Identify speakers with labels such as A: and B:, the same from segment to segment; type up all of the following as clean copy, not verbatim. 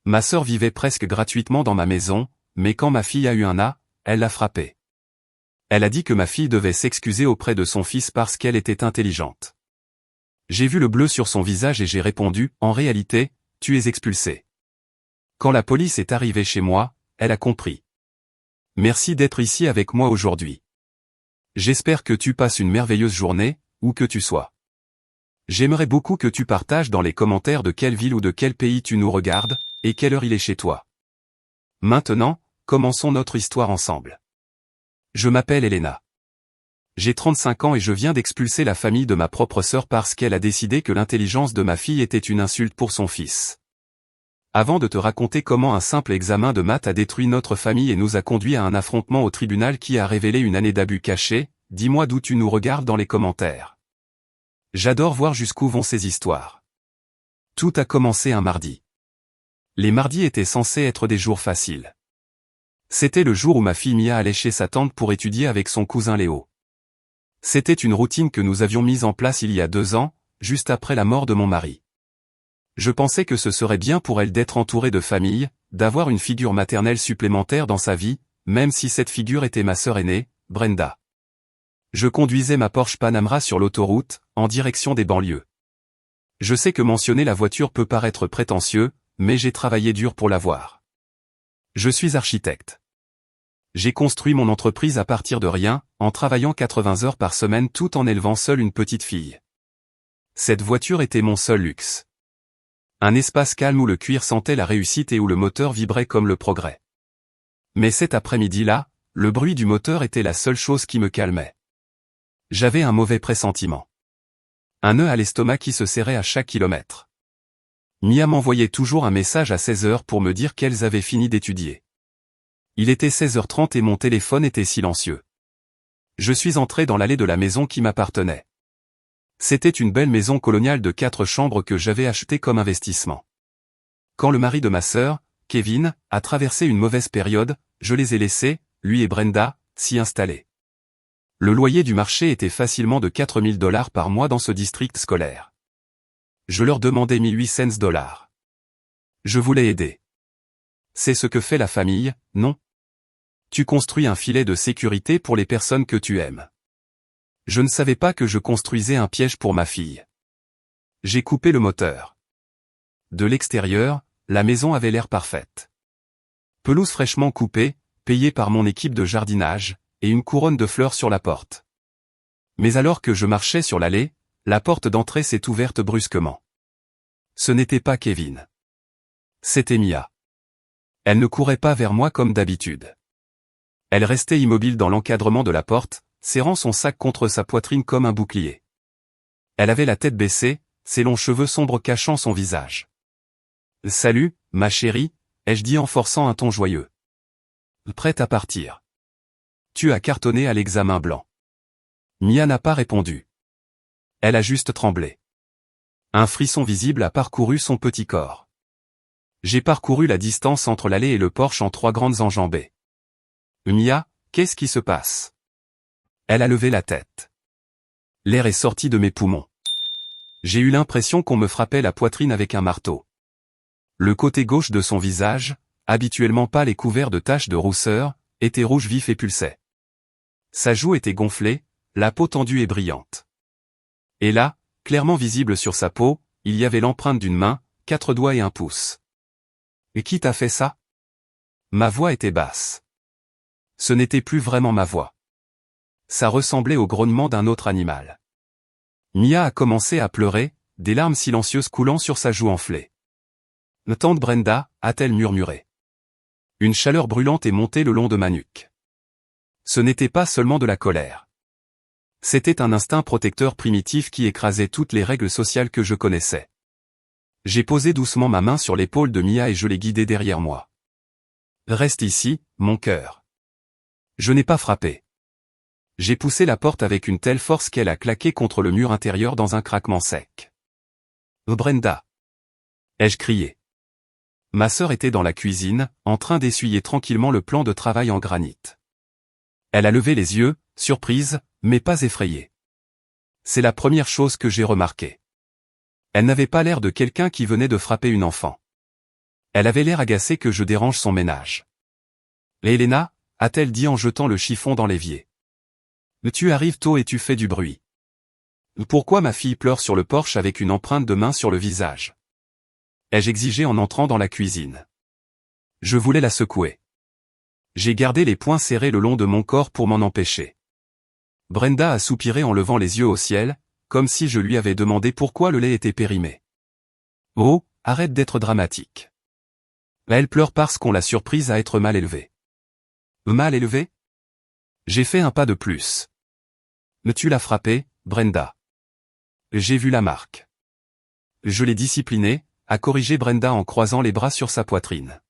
A: Ma sœur vivait presque gratuitement dans ma maison, mais quand ma fille a eu un A, elle l'a frappée. Elle a dit que ma fille devait s'excuser auprès de son fils parce qu'elle était intelligente. J'ai vu le bleu sur son visage et j'ai répondu, en réalité, tu es expulsé. Quand la police est arrivée chez moi, elle a compris. Merci d'être ici avec moi aujourd'hui. J'espère que tu passes une merveilleuse journée, où que tu sois. J'aimerais beaucoup que tu partages dans les commentaires de quelle ville ou de quel pays tu nous regardes, et quelle heure il est chez toi. Maintenant, commençons notre histoire ensemble. Je m'appelle Elena. J'ai 35 ans et je viens d'expulser la famille de ma propre sœur parce qu'elle a décidé que l'intelligence de ma fille était une insulte pour son fils. Avant de te raconter comment un simple examen de maths a détruit notre famille et nous a conduit à un affrontement au tribunal qui a révélé une année d'abus cachés, dis-moi d'où tu nous regardes dans les commentaires. J'adore voir jusqu'où vont ces histoires. Tout a commencé un mardi. Les mardis étaient censés être des jours faciles. C'était le jour où ma fille Mia allait chez sa tante pour étudier avec son cousin Léo. C'était une routine que nous avions mise en place il y a 2 ans, juste après la mort de mon mari. Je pensais que ce serait bien pour elle d'être entourée de famille, d'avoir une figure maternelle supplémentaire dans sa vie, même si cette figure était ma sœur aînée, Brenda. Je conduisais ma Porsche Panamera sur l'autoroute, en direction des banlieues. Je sais que mentionner la voiture peut paraître prétentieux, mais j'ai travaillé dur pour l'avoir. Je suis architecte. J'ai construit mon entreprise à partir de rien, en travaillant 80 heures par semaine tout en élevant seule une petite fille. Cette voiture était mon seul luxe. Un espace calme où le cuir sentait la réussite et où le moteur vibrait comme le progrès. Mais cet après-midi-là, le bruit du moteur était la seule chose qui me calmait. J'avais un mauvais pressentiment. Un nœud à l'estomac qui se serrait à chaque kilomètre. Mia m'envoyait toujours un message à 16 heures pour me dire qu'elles avaient fini d'étudier. Il était 16h30 et mon téléphone était silencieux. Je suis entré dans l'allée de la maison qui m'appartenait. C'était une belle maison coloniale de 4 chambres que j'avais achetée comme investissement. Quand le mari de ma sœur, Kevin, a traversé une mauvaise période, je les ai laissés, lui et Brenda, s'y installer. Le loyer du marché était facilement de $4000 par mois dans ce district scolaire. Je leur demandais $1800. Je voulais aider. C'est ce que fait la famille, non? Tu construis un filet de sécurité pour les personnes que tu aimes. Je ne savais pas que je construisais un piège pour ma fille. J'ai coupé le moteur. De l'extérieur, la maison avait l'air parfaite. Pelouse fraîchement coupée, payée par mon équipe de jardinage, et une couronne de fleurs sur la porte. Mais alors que je marchais sur l'allée, la porte d'entrée s'est ouverte brusquement. Ce n'était pas Kevin. C'était Mia. Elle ne courait pas vers moi comme d'habitude. Elle restait immobile dans l'encadrement de la porte, serrant son sac contre sa poitrine comme un bouclier. Elle avait la tête baissée, ses longs cheveux sombres cachant son visage. « Salut, ma chérie », ai-je dit en forçant un ton joyeux. « Prête à partir. Tu as cartonné à l'examen blanc. » Mia n'a pas répondu. Elle a juste tremblé. Un frisson visible a parcouru son petit corps. J'ai parcouru la distance entre l'allée et le porche en 3 grandes enjambées. « Mia, qu'est-ce qui se passe ?» Elle a levé la tête. L'air est sorti de mes poumons. J'ai eu l'impression qu'on me frappait la poitrine avec un marteau. Le côté gauche de son visage, habituellement pâle et couvert de taches de rousseur, était rouge vif et pulsait. Sa joue était gonflée, la peau tendue et brillante. Et là, clairement visible sur sa peau, il y avait l'empreinte d'une main, 4 doigts et un pouce. « Et qui t'a fait ça ?» Ma voix était basse. Ce n'était plus vraiment ma voix. Ça ressemblait au grognement d'un autre animal. Mia a commencé à pleurer, des larmes silencieuses coulant sur sa joue enflée. « Tante Brenda » a-t-elle murmuré. Une chaleur brûlante est montée le long de ma nuque. Ce n'était pas seulement de la colère. C'était un instinct protecteur primitif qui écrasait toutes les règles sociales que je connaissais. J'ai posé doucement ma main sur l'épaule de Mia et je l'ai guidée derrière moi. « Reste ici, mon cœur. » Je n'ai pas frappé. J'ai poussé la porte avec une telle force qu'elle a claqué contre le mur intérieur dans un craquement sec. « Brenda !» ai-je crié. Ma sœur était dans la cuisine, en train d'essuyer tranquillement le plan de travail en granit. Elle a levé les yeux, surprise, mais pas effrayée. C'est la première chose que j'ai remarquée. Elle n'avait pas l'air de quelqu'un qui venait de frapper une enfant. Elle avait l'air agacée que je dérange son ménage. Et Elena, a-t-elle dit en jetant le chiffon dans l'évier. Tu arrives tôt et tu fais du bruit. Pourquoi ma fille pleure sur le porche avec une empreinte de main sur le visage? Ai-je exigé en entrant dans la cuisine. Je voulais la secouer. J'ai gardé les poings serrés le long de mon corps pour m'en empêcher. Brenda a soupiré en levant les yeux au ciel, comme si je lui avais demandé pourquoi le lait était périmé. Oh, arrête d'être dramatique. Elle pleure parce qu'on l'a surprise à être mal élevée. Mal élevée? J'ai fait un pas de plus. Tu l'as frappée, Brenda. J'ai vu la marque. Je l'ai disciplinée, a corrigé Brenda en croisant les bras sur sa poitrine.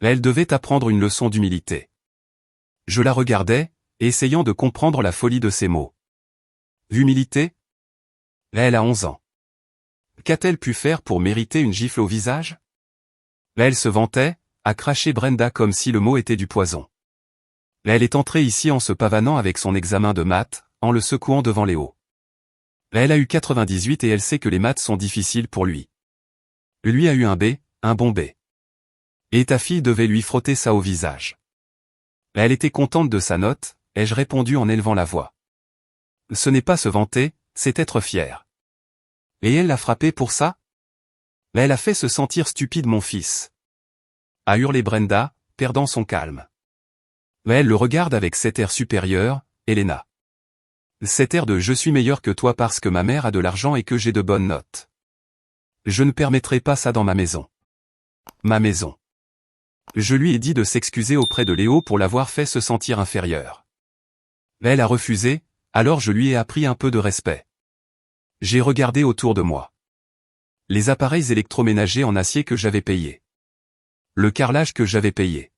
A: Elle devait apprendre une leçon d'humilité. Je la regardais, essayant de comprendre la folie de ses mots. Humilité? Elle a 11 ans. Qu'a-t-elle pu faire pour mériter une gifle au visage? Elle se vantait, a craché Brenda comme si le mot était du poison. Elle est entrée ici en se pavanant avec son examen de maths, en le secouant devant Léo. Elle a eu 98 et elle sait que les maths sont difficiles pour lui. Lui a eu un B, un bon B. Et ta fille devait lui frotter ça au visage. Elle était contente de sa note, ai-je répondu en élevant la voix. Ce n'est pas se vanter, c'est être fier. Et elle l'a frappé pour ça? Elle a fait se sentir stupide mon fils. A hurlé Brenda, perdant son calme. Elle le regarde avec cet air supérieur, Elena. Cet air de je suis meilleur que toi parce que ma mère a de l'argent et que j'ai de bonnes notes. Je ne permettrai pas ça dans ma maison. Ma maison. Je lui ai dit de s'excuser auprès de Léo pour l'avoir fait se sentir inférieur. Elle a refusé, alors je lui ai appris un peu de respect. J'ai regardé autour de moi. Les appareils électroménagers en acier que j'avais payés. Le carrelage que j'avais payé.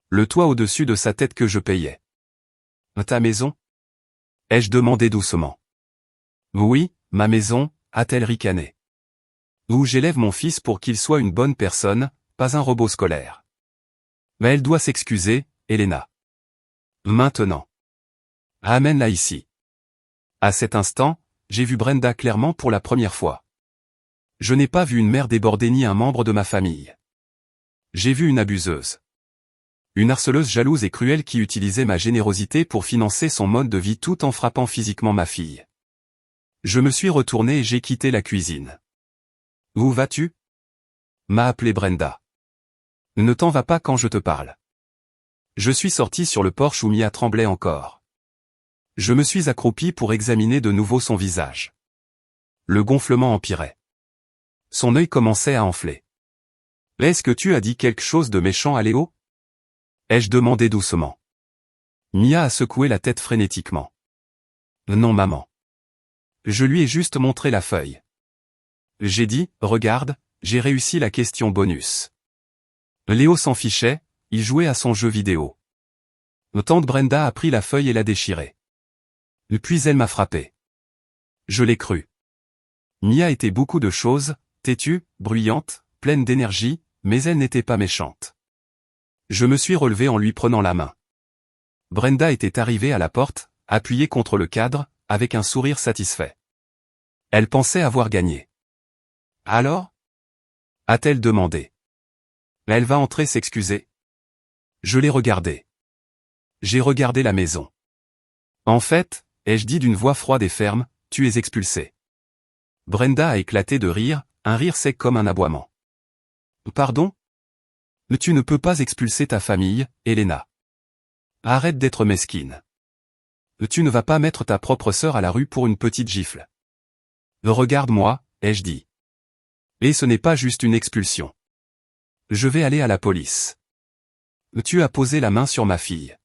A: Le toit au-dessus de sa tête que je payais. Ta maison? Ai-je demandé doucement. Oui, ma maison, a-t-elle ricané. Où j'élève mon fils pour qu'il soit une bonne personne, pas un robot scolaire. Mais elle doit s'excuser, Elena. Maintenant. Amène-la ici. À cet instant, j'ai vu Brenda clairement pour la première fois. Je n'ai pas vu une mère débordée ni un membre de ma famille. J'ai vu une abuseuse. Une harceleuse jalouse et cruelle qui utilisait ma générosité pour financer son mode de vie tout en frappant physiquement ma fille. Je me suis retourné et j'ai quitté la cuisine. Où vas-tu? M'a appelé Brenda. Ne t'en vas pas quand je te parle. Je suis sorti sur le porche où Mia tremblait encore. Je me suis accroupi pour examiner de nouveau son visage. Le gonflement empirait. Son œil commençait à enfler. Est-ce que tu as dit quelque chose de méchant à Léo? Ai-je demandé doucement. Mia a secoué la tête frénétiquement. Non maman. Je lui ai juste montré la feuille. J'ai dit, regarde, j'ai réussi la question bonus. Léo s'en fichait, il jouait à son jeu vidéo. Tante Brenda a pris la feuille et l'a déchirée. Puis elle m'a frappé. Je l'ai cru. Mia était beaucoup de choses, têtue, bruyante, pleine d'énergie, mais elle n'était pas méchante. Je me suis relevé en lui prenant la main. Brenda était arrivée à la porte, appuyée contre le cadre, avec un sourire satisfait. Elle pensait avoir gagné. Alors? A-t-elle demandé. Elle va entrer s'excuser. Je l'ai regardée. J'ai regardé la maison. En fait, ai-je dit d'une voix froide et ferme, tu es expulsé. Brenda a éclaté de rire, un rire sec comme un aboiement. Pardon? Tu ne peux pas expulser ta famille, Elena. Arrête d'être mesquine. Tu ne vas pas mettre ta propre sœur à la rue pour une petite gifle. Regarde-moi, ai-je dit. Et ce n'est pas juste une expulsion. Je vais aller à la police. Tu as posé la main sur ma fille.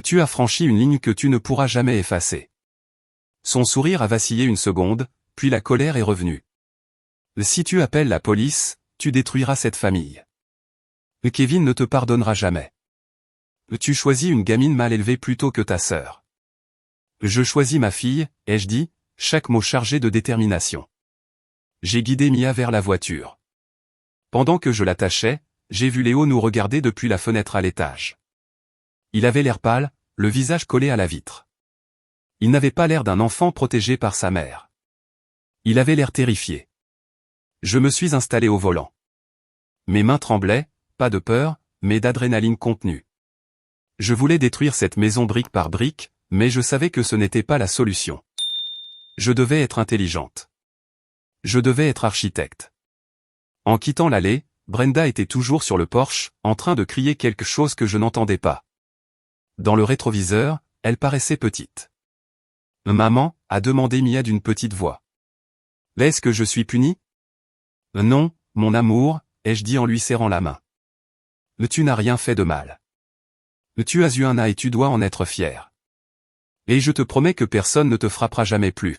A: Tu as franchi une ligne que tu ne pourras jamais effacer. Son sourire a vacillé une seconde, puis la colère est revenue. Si tu appelles la police, tu détruiras cette famille. Kevin ne te pardonnera jamais. Tu choisis une gamine mal élevée plutôt que ta sœur. Je choisis ma fille, ai-je dit, chaque mot chargé de détermination. J'ai guidé Mia vers la voiture. Pendant que je l'attachais, j'ai vu Léo nous regarder depuis la fenêtre à l'étage. Il avait l'air pâle, le visage collé à la vitre. Il n'avait pas l'air d'un enfant protégé par sa mère. Il avait l'air terrifié. Je me suis installé au volant. Mes mains tremblaient, pas de peur, mais d'adrénaline contenue. Je voulais détruire cette maison brique par brique, mais je savais que ce n'était pas la solution. Je devais être intelligente. Je devais être architecte. En quittant l'allée, Brenda était toujours sur le porche, en train de crier quelque chose que je n'entendais pas. Dans le rétroviseur, elle paraissait petite. « Maman » a demandé Mia d'une petite voix. « Est-ce que je suis punie ?»« Non, mon amour » ai-je dit en lui serrant la main. « Tu n'as rien fait de mal. Tu as eu un A et tu dois en être fier. Et je te promets que personne ne te frappera jamais plus. »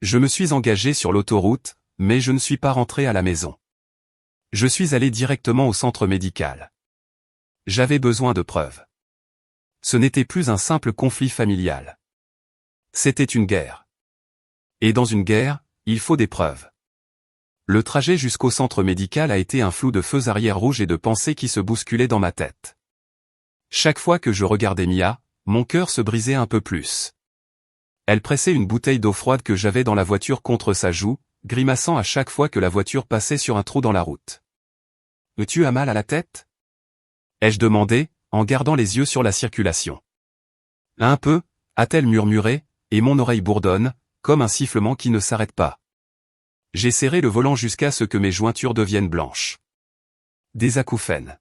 A: Je me suis engagé sur l'autoroute, mais je ne suis pas rentré à la maison. Je suis allé directement au centre médical. J'avais besoin de preuves. Ce n'était plus un simple conflit familial. C'était une guerre. Et dans une guerre, il faut des preuves. Le trajet jusqu'au centre médical a été un flou de feux arrière rouges et de pensées qui se bousculaient dans ma tête. Chaque fois que je regardais Mia, mon cœur se brisait un peu plus. Elle pressait une bouteille d'eau froide que j'avais dans la voiture contre sa joue, grimaçant à chaque fois que la voiture passait sur un trou dans la route. « Tu as mal à la tête ?» ai-je demandé, en gardant les yeux sur la circulation. « Un peu » a-t-elle murmuré, et mon oreille bourdonne, comme un sifflement qui ne s'arrête pas. J'ai serré le volant jusqu'à ce que mes jointures deviennent blanches. Des acouphènes.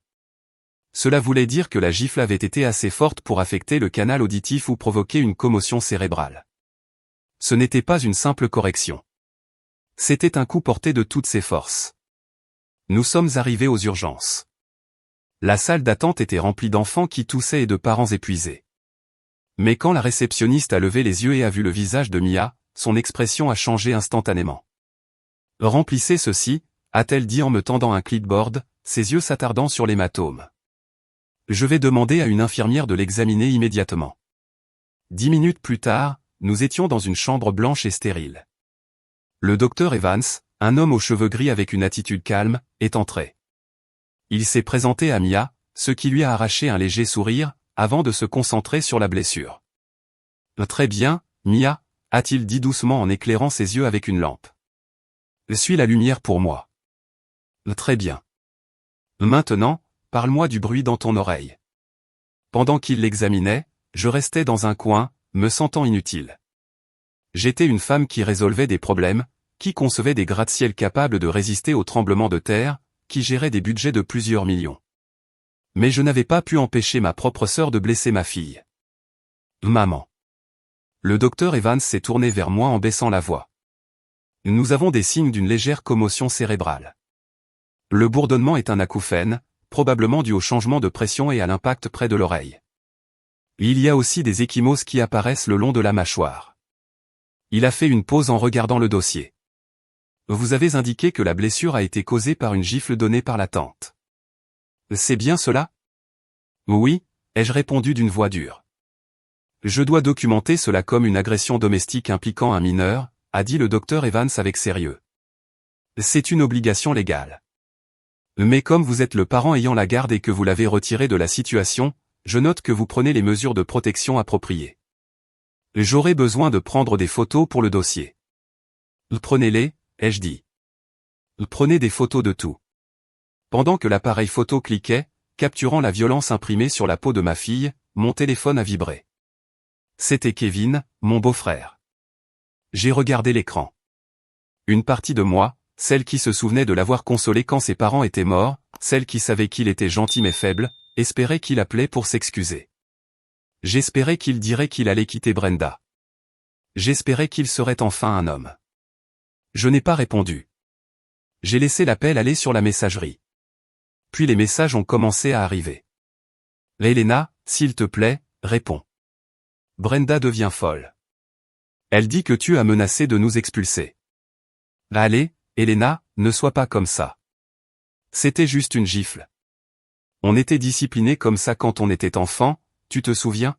A: Cela voulait dire que la gifle avait été assez forte pour affecter le canal auditif ou provoquer une commotion cérébrale. Ce n'était pas une simple correction. C'était un coup porté de toutes ses forces. Nous sommes arrivés aux urgences. La salle d'attente était remplie d'enfants qui toussaient et de parents épuisés. Mais quand la réceptionniste a levé les yeux et a vu le visage de Mia, son expression a changé instantanément. « Remplissez ceci » a-t-elle dit en me tendant un clipboard, ses yeux s'attardant sur l'hématome. « Je vais demander à une infirmière de l'examiner immédiatement. » 10 minutes plus tard, nous étions dans une chambre blanche et stérile. Le docteur Evans, un homme aux cheveux gris avec une attitude calme, est entré. Il s'est présenté à Mia, ce qui lui a arraché un léger sourire, avant de se concentrer sur la blessure. « Très bien, Mia » a-t-il dit doucement en éclairant ses yeux avec une lampe. « Suis la lumière pour moi. »« Très bien. Maintenant, parle-moi du bruit dans ton oreille. » Pendant qu'il l'examinait, je restais dans un coin, me sentant inutile. J'étais une femme qui résolvait des problèmes, qui concevait des gratte-ciel capables de résister aux tremblements de terre, qui gérait des budgets de plusieurs millions. Mais je n'avais pas pu empêcher ma propre sœur de blesser ma fille. « Maman. » Le docteur Evans s'est tourné vers moi en baissant la voix. « Nous avons des signes d'une légère commotion cérébrale. Le bourdonnement est un acouphène, probablement dû au changement de pression et à l'impact près de l'oreille. Il y a aussi des ecchymoses qui apparaissent le long de la mâchoire. » Il a fait une pause en regardant le dossier. « Vous avez indiqué que la blessure a été causée par une gifle donnée par la tante. C'est bien cela ? » Oui, ai-je répondu d'une voix dure. « Je dois documenter cela comme une agression domestique impliquant un mineur, » a dit le docteur Evans avec sérieux. « C'est une obligation légale. Mais comme vous êtes le parent ayant la garde et que vous l'avez retiré de la situation, je note que vous prenez les mesures de protection appropriées. J'aurai besoin de prendre des photos pour le dossier. »« Prenez-les » ai-je dit. « Prenez des photos de tout. » Pendant que l'appareil photo cliquait, capturant la violence imprimée sur la peau de ma fille, mon téléphone a vibré. C'était Kevin, mon beau-frère. J'ai regardé l'écran. Une partie de moi, celle qui se souvenait de l'avoir consolé quand ses parents étaient morts, celle qui savait qu'il était gentil mais faible, espérait qu'il appelait pour s'excuser. J'espérais qu'il dirait qu'il allait quitter Brenda. J'espérais qu'il serait enfin un homme. Je n'ai pas répondu. J'ai laissé l'appel aller sur la messagerie. Puis les messages ont commencé à arriver. « Elena, s'il te plaît, réponds. Brenda devient folle. Elle dit que tu as menacé de nous expulser. Allez, Elena, ne sois pas comme ça. C'était juste une gifle. On était disciplinés comme ça quand on était enfant, tu te souviens?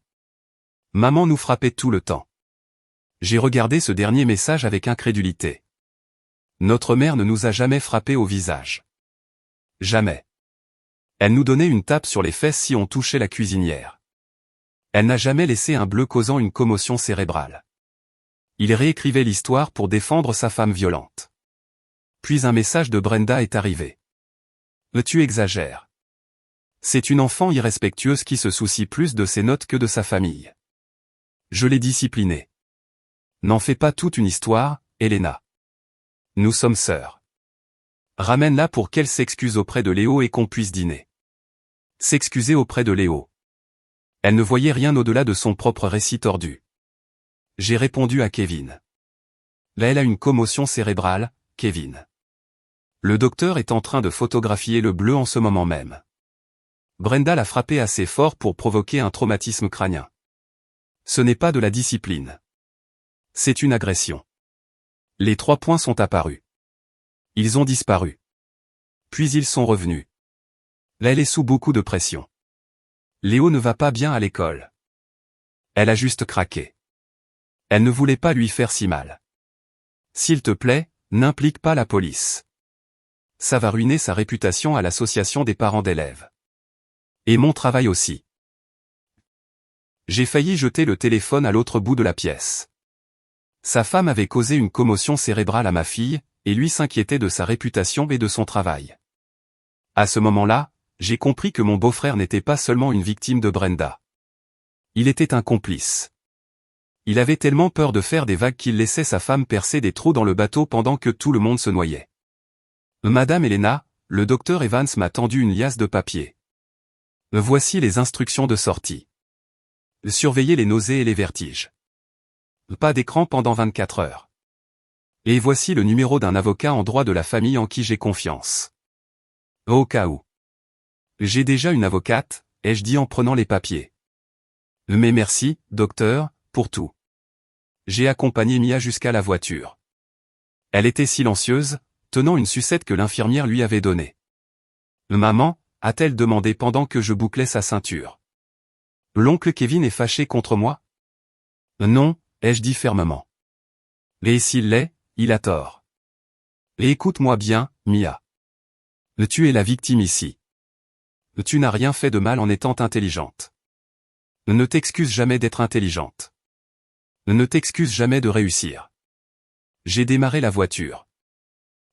A: Maman nous frappait tout le temps. » J'ai regardé ce dernier message avec incrédulité. Notre mère ne nous a jamais frappés au visage. Jamais. Elle nous donnait une tape sur les fesses si on touchait la cuisinière. Elle n'a jamais laissé un bleu causant une commotion cérébrale. Il réécrivait l'histoire pour défendre sa femme violente. Puis un message de Brenda est arrivé. Tu exagères. C'est une enfant irrespectueuse qui se soucie plus de ses notes que de sa famille. Je l'ai disciplinée. N'en fais pas toute une histoire, Elena. Nous sommes sœurs. Ramène-la pour qu'elle s'excuse auprès de Léo et qu'on puisse dîner. S'excuser auprès de Léo. Elle ne voyait rien au-delà de son propre récit tordu. J'ai répondu à Kevin. Là elle a une commotion cérébrale, Kevin. Le docteur est en train de photographier le bleu en ce moment même. Brenda l'a frappé assez fort pour provoquer un traumatisme crânien. Ce n'est pas de la discipline. C'est une agression. Les 3 points sont apparus. Ils ont disparu. Puis ils sont revenus. Là elle est sous beaucoup de pression. Léo ne va pas bien à l'école. Elle a juste craqué. Elle ne voulait pas lui faire si mal. S'il te plaît, n'implique pas la police. Ça va ruiner sa réputation à l'association des parents d'élèves. Et mon travail aussi. J'ai failli jeter le téléphone à l'autre bout de la pièce. Sa femme avait causé une commotion cérébrale à ma fille, et lui s'inquiétait de sa réputation et de son travail. À ce moment-là, j'ai compris que mon beau-frère n'était pas seulement une victime de Brenda. Il était un complice. Il avait tellement peur de faire des vagues qu'il laissait sa femme percer des trous dans le bateau pendant que tout le monde se noyait. Madame Elena, le docteur Evans m'a tendu une liasse de papier. Voici les instructions de sortie. Surveillez les nausées et les vertiges. Pas d'écran pendant 24 heures. Et voici le numéro d'un avocat en droit de la famille en qui j'ai confiance. Au cas où. J'ai déjà une avocate, ai-je dit en prenant les papiers. Mais merci, docteur, pour tout. J'ai accompagné Mia jusqu'à la voiture. Elle était silencieuse, tenant une sucette que l'infirmière lui avait donnée. Maman, a-t-elle demandé pendant que je bouclais sa ceinture. L'oncle Kevin est fâché contre moi? Non, ai-je dit fermement. Et s'il l'est, il a tort. Et écoute-moi bien, Mia. Tu es la victime ici. Tu n'as rien fait de mal en étant intelligente. Ne t'excuse jamais d'être intelligente. Ne t'excuse jamais de réussir. J'ai démarré la voiture.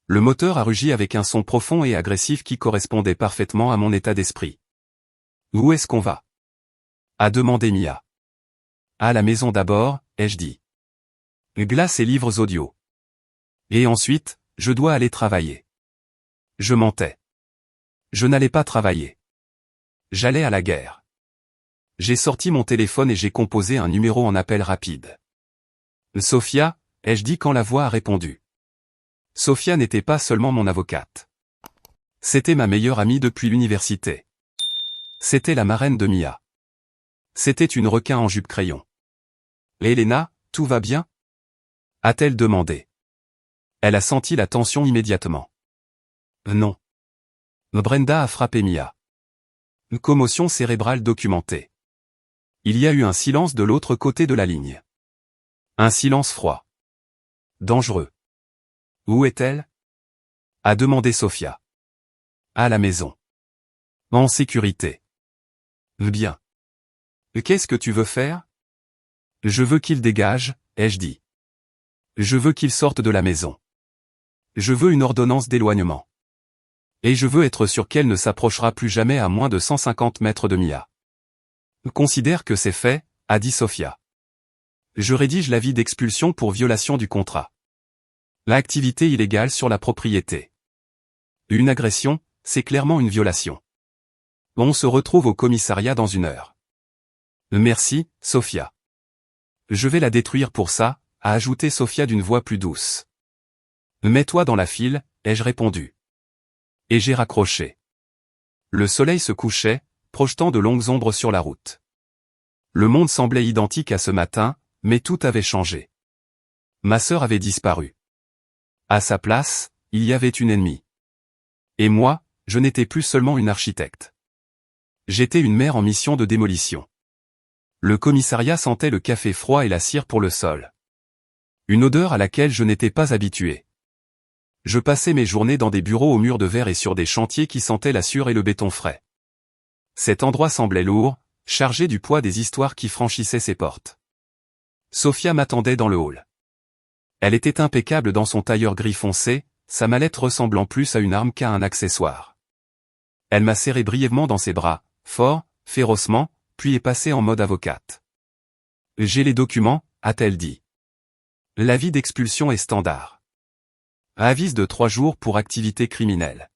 A: Le moteur a rugi avec un son profond et agressif qui correspondait parfaitement à mon état d'esprit. Où est-ce qu'on va? A demandé Mia. À la maison d'abord, ai-je dit. Glace et livres audio. Et ensuite, je dois aller travailler. Je mentais. Je n'allais pas travailler. J'allais à la guerre. J'ai sorti mon téléphone et j'ai composé un numéro en appel rapide. Sophia, ai-je dit quand la voix a répondu. Sophia n'était pas seulement mon avocate. C'était ma meilleure amie depuis l'université. C'était la marraine de Mia. C'était une requin en jupe crayon. Elena, tout va bien? A-t-elle demandé. Elle a senti la tension immédiatement. Non. Brenda a frappé Mia. Une commotion cérébrale documentée. Il y a eu un silence de l'autre côté de la ligne. Un silence froid. Dangereux. Où est-elle? A demandé Sophia. À la maison. En sécurité. Bien. Qu'est-ce que tu veux faire? Je veux qu'il dégage, ai-je dit. Je veux qu'il sorte de la maison. Je veux une ordonnance d'éloignement. Et je veux être sûr qu'elle ne s'approchera plus jamais à moins de 150 mètres de Mia. Considère que c'est fait, a dit Sophia. Je rédige l'avis d'expulsion pour violation du contrat. L'activité illégale sur la propriété. Une agression, c'est clairement une violation. On se retrouve au commissariat dans 1 heure. Merci, Sophia. Je vais la détruire pour ça, a ajouté Sophia d'une voix plus douce. Mets-toi dans la file, ai-je répondu. Et j'ai raccroché. Le soleil se couchait, projetant de longues ombres sur la route. Le monde semblait identique à ce matin, mais tout avait changé. Ma sœur avait disparu. À sa place, il y avait une ennemie. Et moi, je n'étais plus seulement une architecte. J'étais une mère en mission de démolition. Le commissariat sentait le café froid et la cire pour le sol. Une odeur à laquelle je n'étais pas habitué. Je passais mes journées dans des bureaux aux murs de verre et sur des chantiers qui sentaient la sueur et le béton frais. Cet endroit semblait lourd, chargé du poids des histoires qui franchissaient ses portes. Sophia m'attendait dans le hall. Elle était impeccable dans son tailleur gris foncé, sa mallette ressemblant plus à une arme qu'à un accessoire. Elle m'a serré brièvement dans ses bras, fort, férocement, puis est passée en mode avocate. J'ai les documents, a-t-elle dit. L'avis d'expulsion est standard. Avis de 3 jours pour activité criminelle.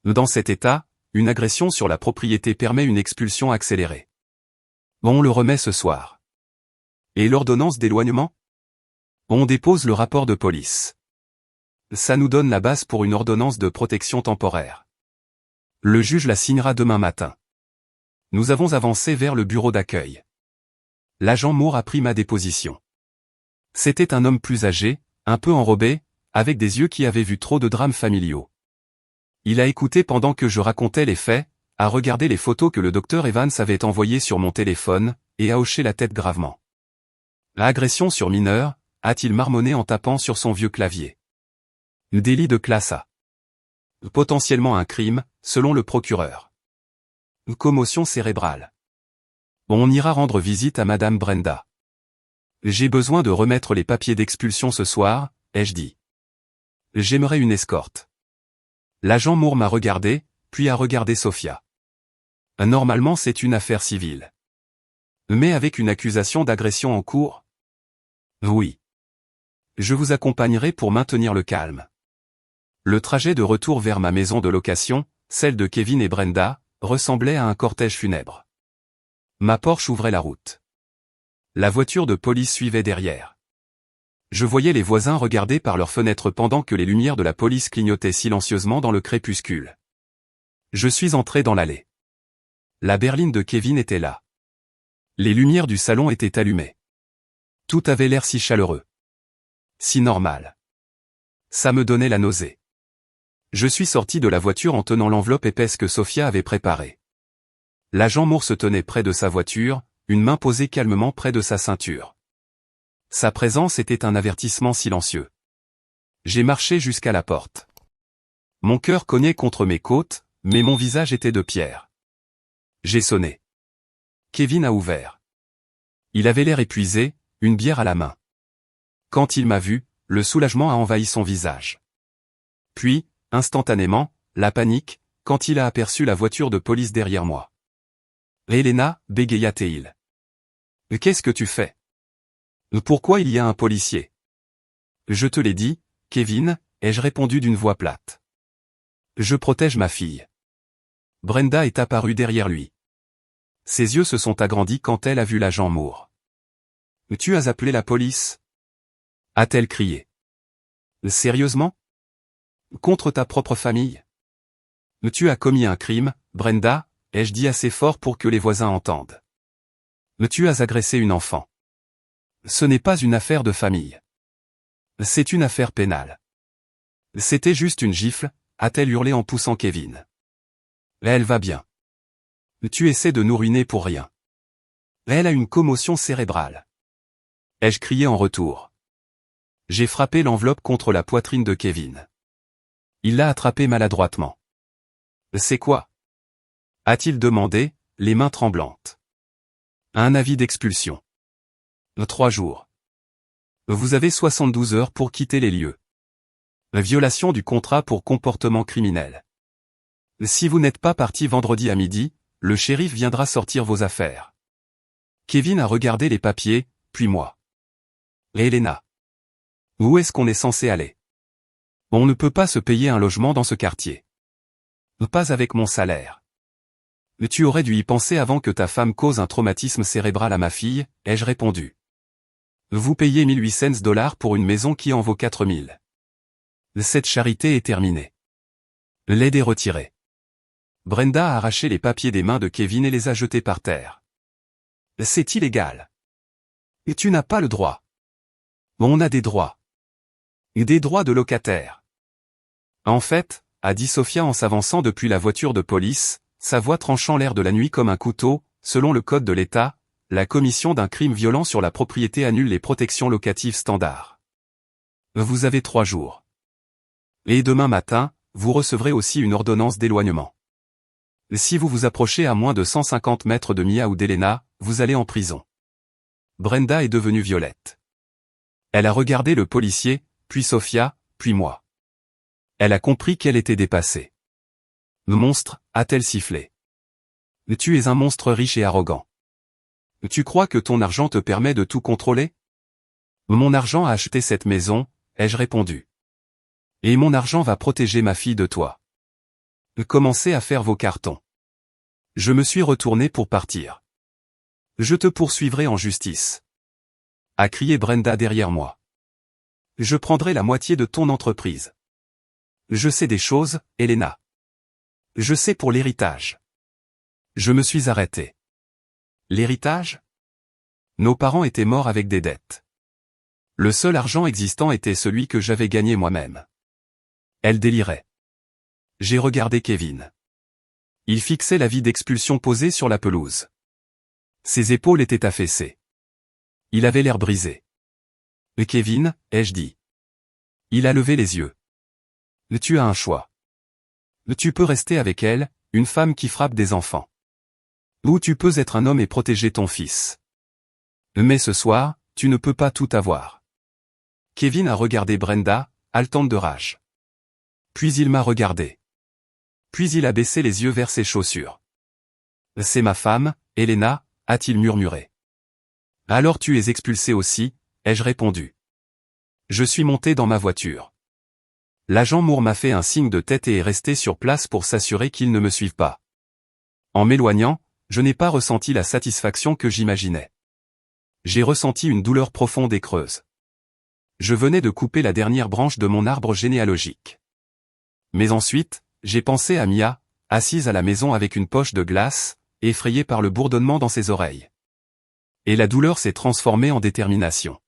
A: Dans cet état, une agression sur la propriété permet une expulsion accélérée. On le remet ce soir. Et l'ordonnance d'éloignement? On dépose le rapport de police. Ça nous donne la base pour une ordonnance de protection temporaire. Le juge la signera demain matin. Nous avons avancé vers le bureau d'accueil. L'agent Moore a pris ma déposition. C'était un homme plus âgé, un peu enrobé, avec des yeux qui avaient vu trop de drames familiaux. Il a écouté pendant que je racontais les faits, a regardé les photos que le docteur Evans avait envoyées sur mon téléphone, et a hoché la tête gravement. Agression sur mineur, a-t-il marmonné en tapant sur son vieux clavier. Délit de classe A. Potentiellement un crime, selon le procureur. Commotion cérébrale. On ira rendre visite à Madame Brenda. J'ai besoin de remettre les papiers d'expulsion ce soir, ai-je dit. J'aimerais une escorte. L'agent Moore m'a regardé, puis a regardé Sophia. Normalement c'est une affaire civile. Mais avec une accusation d'agression en cours? Oui. Je vous accompagnerai pour maintenir le calme. Le trajet de retour vers ma maison de location, celle de Kevin et Brenda, ressemblait à un cortège funèbre. Ma Porsche ouvrait la route. La voiture de police suivait derrière. Je voyais les voisins regarder par leurs fenêtres pendant que les lumières de la police clignotaient silencieusement dans le crépuscule. Je suis entré dans l'allée. La berline de Kevin était là. Les lumières du salon étaient allumées. Tout avait l'air si chaleureux. Si normal. Ça me donnait la nausée. Je suis sorti de la voiture en tenant l'enveloppe épaisse que Sophia avait préparée. L'agent Moore se tenait près de sa voiture, une main posée calmement près de sa ceinture. Sa présence était un avertissement silencieux. J'ai marché jusqu'à la porte. Mon cœur cognait contre mes côtes, mais mon visage était de pierre. J'ai sonné. Kevin a ouvert. Il avait l'air épuisé, une bière à la main. Quand il m'a vu, le soulagement a envahi son visage. Puis, instantanément, la panique, quand il a aperçu la voiture de police derrière moi. « Helena » bégaya-t-il. « Qu'est-ce que tu fais ? Pourquoi il y a un policier ? » « Je te l'ai dit, Kevin » ai-je répondu d'une voix plate. « Je protège ma fille. » Brenda est apparue derrière lui. Ses yeux se sont agrandis quand elle a vu l'agent Moore. « Tu as appelé la police ?» a-t-elle crié. « Sérieusement ? Contre ta propre famille ? Tu as commis un crime, Brenda » ai-je dit assez fort pour que les voisins entendent. « Tu as agressé une enfant. Ce n'est pas une affaire de famille. C'est une affaire pénale. » C'était juste une gifle, a-t-elle hurlé en poussant Kevin. Elle va bien. Tu essaies de nous ruiner pour rien. Elle a une commotion cérébrale. Ai-je crié en retour. J'ai frappé l'enveloppe contre la poitrine de Kevin. Il l'a attrapée maladroitement. C'est quoi ? A-t-il demandé, les mains tremblantes. Un avis d'expulsion. 3 jours. Vous avez 72 heures pour quitter les lieux. Violation du contrat pour comportement criminel. Si vous n'êtes pas parti vendredi à midi, le shérif viendra sortir vos affaires. Kevin a regardé les papiers, puis moi. Helena. Où est-ce qu'on est censé aller ? On ne peut pas se payer un logement dans ce quartier. Pas avec mon salaire. Tu aurais dû y penser avant que ta femme cause un traumatisme cérébral à ma fille, ai-je répondu. Vous payez $1,800 pour une maison qui en vaut 4 000. Cette charité est terminée. L'aide est retirée. Brenda a arraché les papiers des mains de Kevin et les a jetés par terre. C'est illégal. Et tu n'as pas le droit. On a des droits. Des droits de locataire. En fait, a dit Sophia en s'avançant depuis la voiture de police, sa voix tranchant l'air de la nuit comme un couteau, selon le code de l'État, la commission d'un crime violent sur la propriété annule les protections locatives standards. Vous avez 3 jours. Et demain matin, vous recevrez aussi une ordonnance d'éloignement. Si vous vous approchez à moins de 150 mètres de Mia ou d'Helena, vous allez en prison. Brenda est devenue violette. Elle a regardé le policier, puis Sophia, puis moi. Elle a compris qu'elle était dépassée. Monstre, a-t-elle sifflé. Tu es un monstre riche et arrogant. Tu crois que ton argent te permet de tout contrôler? Mon argent a acheté cette maison, ai-je répondu. Et mon argent va protéger ma fille de toi. Commencez à faire vos cartons. Je me suis retourné pour partir. Je te poursuivrai en justice. A crié Brenda derrière moi. Je prendrai la moitié de ton entreprise. Je sais des choses, Elena. Je sais pour l'héritage. Je me suis arrêté. L'héritage? Nos parents étaient morts avec des dettes. Le seul argent existant était celui que j'avais gagné moi-même. Elle délirait. J'ai regardé Kevin. Il fixait la vie d'expulsion posée sur la pelouse. Ses épaules étaient affaissées. Il avait l'air brisé. Kevin, ai-je dit. Il a levé les yeux. Tu as un choix. Tu peux rester avec elle, une femme qui frappe des enfants. Ou tu peux être un homme et protéger ton fils. Mais ce soir, tu ne peux pas tout avoir. Kevin a regardé Brenda, haletante de rage. Puis il m'a regardé. Puis il a baissé les yeux vers ses chaussures. C'est ma femme, Elena, a-t-il murmuré. Alors tu es expulsé aussi, ai-je répondu. Je suis monté dans ma voiture. L'agent Moore m'a fait un signe de tête et est resté sur place pour s'assurer qu'il ne me suive pas. En m'éloignant, je n'ai pas ressenti la satisfaction que j'imaginais. J'ai ressenti une douleur profonde et creuse. Je venais de couper la dernière branche de mon arbre généalogique. Mais ensuite, j'ai pensé à Mia, assise à la maison avec une poche de glace, effrayée par le bourdonnement dans ses oreilles. Et la douleur s'est transformée en détermination.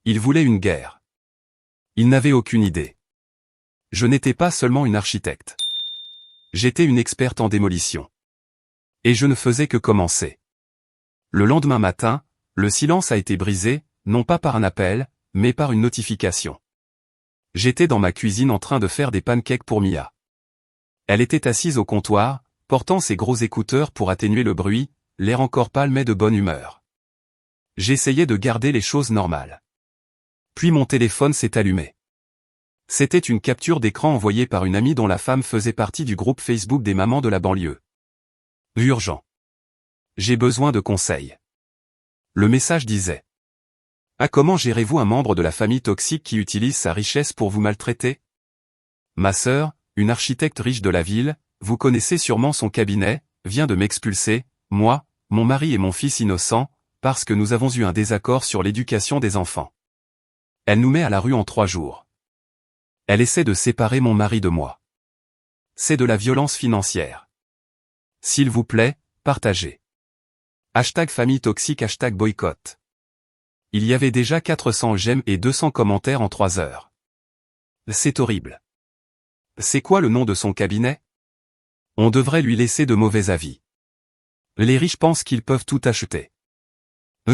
A: Il voulait une guerre. Il n'avait aucune idée. Je n'étais pas seulement une architecte. J'étais une experte en démolition. Et je ne faisais que commencer. Le lendemain matin, le silence a été brisé, non pas par un appel, mais par une notification. J'étais dans ma cuisine en train de faire des pancakes pour Mia. Elle était assise au comptoir, portant ses gros écouteurs pour atténuer le bruit, l'air encore pâle mais de bonne humeur. J'essayais de garder les choses normales. Puis mon téléphone s'est allumé. C'était une capture d'écran envoyée par une amie dont la femme faisait partie du groupe Facebook des mamans de la banlieue. Urgent. J'ai besoin de conseils. Le message disait. Comment gérez-vous un membre de la famille toxique qui utilise sa richesse pour vous maltraiter? Ma sœur, une architecte riche de la ville, vous connaissez sûrement son cabinet, vient de m'expulser, moi, mon mari et mon fils innocent, parce que nous avons eu un désaccord sur l'éducation des enfants. Elle nous met à la rue en 3 jours. Elle essaie de séparer mon mari de moi. C'est de la violence financière. S'il vous plaît, partagez. #famille toxique #boycott. Il y avait déjà 400 j'aime et 200 commentaires en 3 heures. C'est horrible. C'est quoi le nom de son cabinet? On devrait lui laisser de mauvais avis. Les riches pensent qu'ils peuvent tout acheter.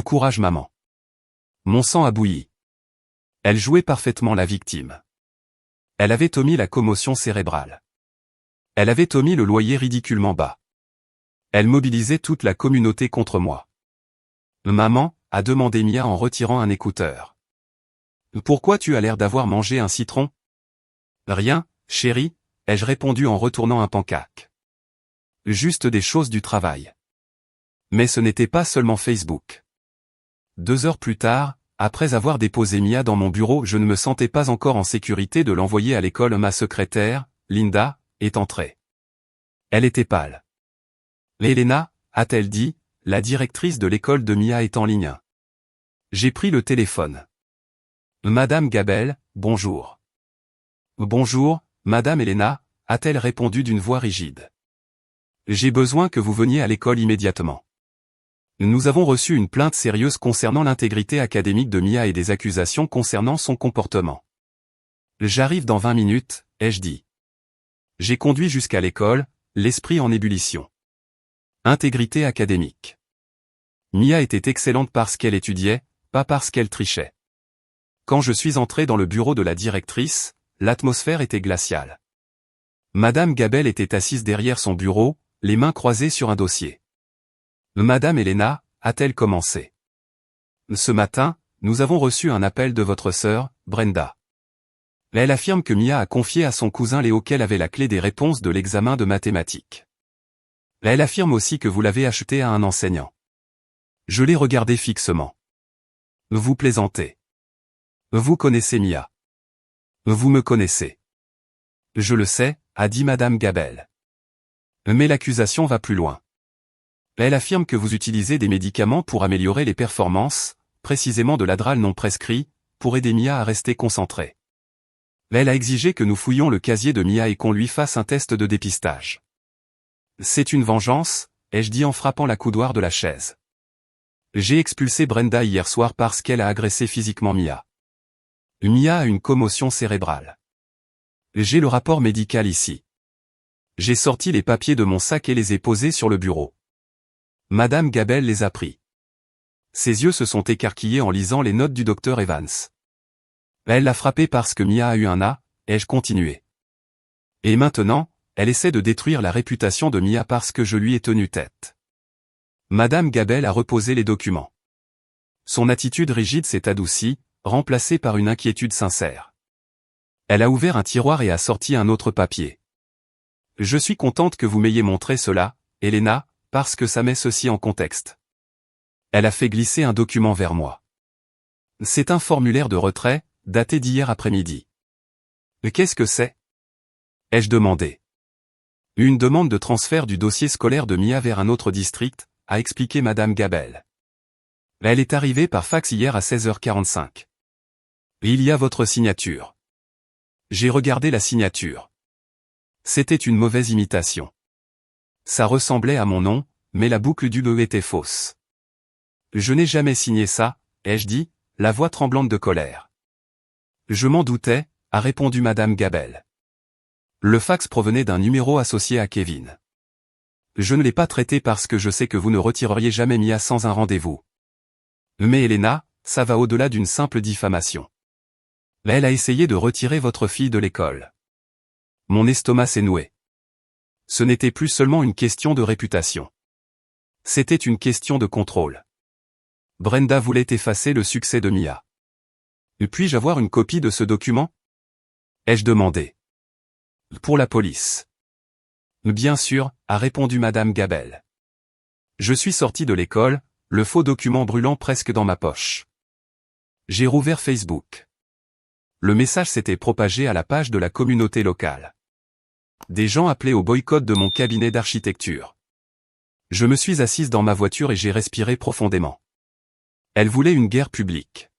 A: Courage maman. Mon sang a bouilli. Elle jouait parfaitement la victime. Elle avait omis la commotion cérébrale. Elle avait omis le loyer ridiculement bas. Elle mobilisait toute la communauté contre moi. Maman, a demandé Mia en retirant un écouteur. Pourquoi tu as l'air d'avoir mangé un citron? Rien, chérie, ai-je répondu en retournant un pancake. Juste des choses du travail. Mais ce n'était pas seulement Facebook. 2 heures plus tard, après avoir déposé Mia dans mon bureau, je ne me sentais pas encore en sécurité de l'envoyer à l'école. Ma secrétaire, Linda, est entrée. Elle était pâle. Elena, a-t-elle dit, la directrice de l'école de Mia est en ligne. J'ai pris le téléphone. Madame Gabel, bonjour. Bonjour, Madame Elena, a-t-elle répondu d'une voix rigide. J'ai besoin que vous veniez à l'école immédiatement. Nous avons reçu une plainte sérieuse concernant l'intégrité académique de Mia et des accusations concernant son comportement. J'arrive dans 20 minutes, ai-je dit. J'ai conduit jusqu'à l'école, l'esprit en ébullition. Intégrité académique. Mia était excellente parce qu'elle étudiait, pas parce qu'elle trichait. Quand je suis entré dans le bureau de la directrice, l'atmosphère était glaciale. Madame Gabel était assise derrière son bureau, les mains croisées sur un dossier. Madame Elena, a-t-elle commencé. Ce matin, nous avons reçu un appel de votre sœur, Brenda. Elle affirme que Mia a confié à son cousin Léo qu'elle avait la clé des réponses de l'examen de mathématiques. Elle affirme aussi que vous l'avez acheté à un enseignant. Je l'ai regardé fixement. Vous plaisantez. Vous connaissez Mia. Vous me connaissez. Je le sais, a dit Madame Gabel. Mais l'accusation va plus loin. Elle affirme que vous utilisez des médicaments pour améliorer les performances, précisément de l'Adral non prescrit, pour aider Mia à rester concentrée. Elle a exigé que nous fouillions le casier de Mia et qu'on lui fasse un test de dépistage. C'est une vengeance, ai-je dit en frappant la coudoir de la chaise. J'ai expulsé Brenda hier soir parce qu'elle a agressé physiquement Mia. Mia a une commotion cérébrale. J'ai le rapport médical ici. J'ai sorti les papiers de mon sac et les ai posés sur le bureau. Madame Gabel les a pris. Ses yeux se sont écarquillés en lisant les notes du docteur Evans. Elle l'a frappé parce que Mia a eu un A, ai-je continué. Et maintenant, elle essaie de détruire la réputation de Mia parce que je lui ai tenu tête. Madame Gabel a reposé les documents. Son attitude rigide s'est adoucie, remplacée par une inquiétude sincère. Elle a ouvert un tiroir et a sorti un autre papier. Je suis contente que vous m'ayez montré cela, Elena, parce que ça met ceci en contexte. Elle a fait glisser un document vers moi. C'est un formulaire de retrait, daté d'hier après-midi. Qu'est-ce que c'est? Ai-je demandé. Une demande de transfert du dossier scolaire de Mia vers un autre district, a expliqué Madame Gabel. Elle est arrivée par fax hier à 16h45. Il y a votre signature. J'ai regardé la signature. C'était une mauvaise imitation. Ça ressemblait à mon nom, mais la boucle du E était fausse. Je n'ai jamais signé ça, ai-je dit, la voix tremblante de colère. Je m'en doutais, a répondu Madame Gabel. Le fax provenait d'un numéro associé à Kevin. Je ne l'ai pas traité parce que je sais que vous ne retireriez jamais Mia sans un rendez-vous. Mais Elena, ça va au-delà d'une simple diffamation. Elle a essayé de retirer votre fille de l'école. Mon estomac s'est noué. Ce n'était plus seulement une question de réputation. C'était une question de contrôle. Brenda voulait effacer le succès de Mia. Puis-je avoir une copie de ce document? Ai-je demandé. Pour la police. Bien sûr, a répondu Madame Gabel. Je suis sorti de l'école, le faux document brûlant presque dans ma poche. J'ai rouvert Facebook. Le message s'était propagé à la page de la communauté locale. Des gens appelaient au boycott de mon cabinet d'architecture. Je me suis assise dans ma voiture et j'ai respiré profondément. Elle voulait une guerre publique.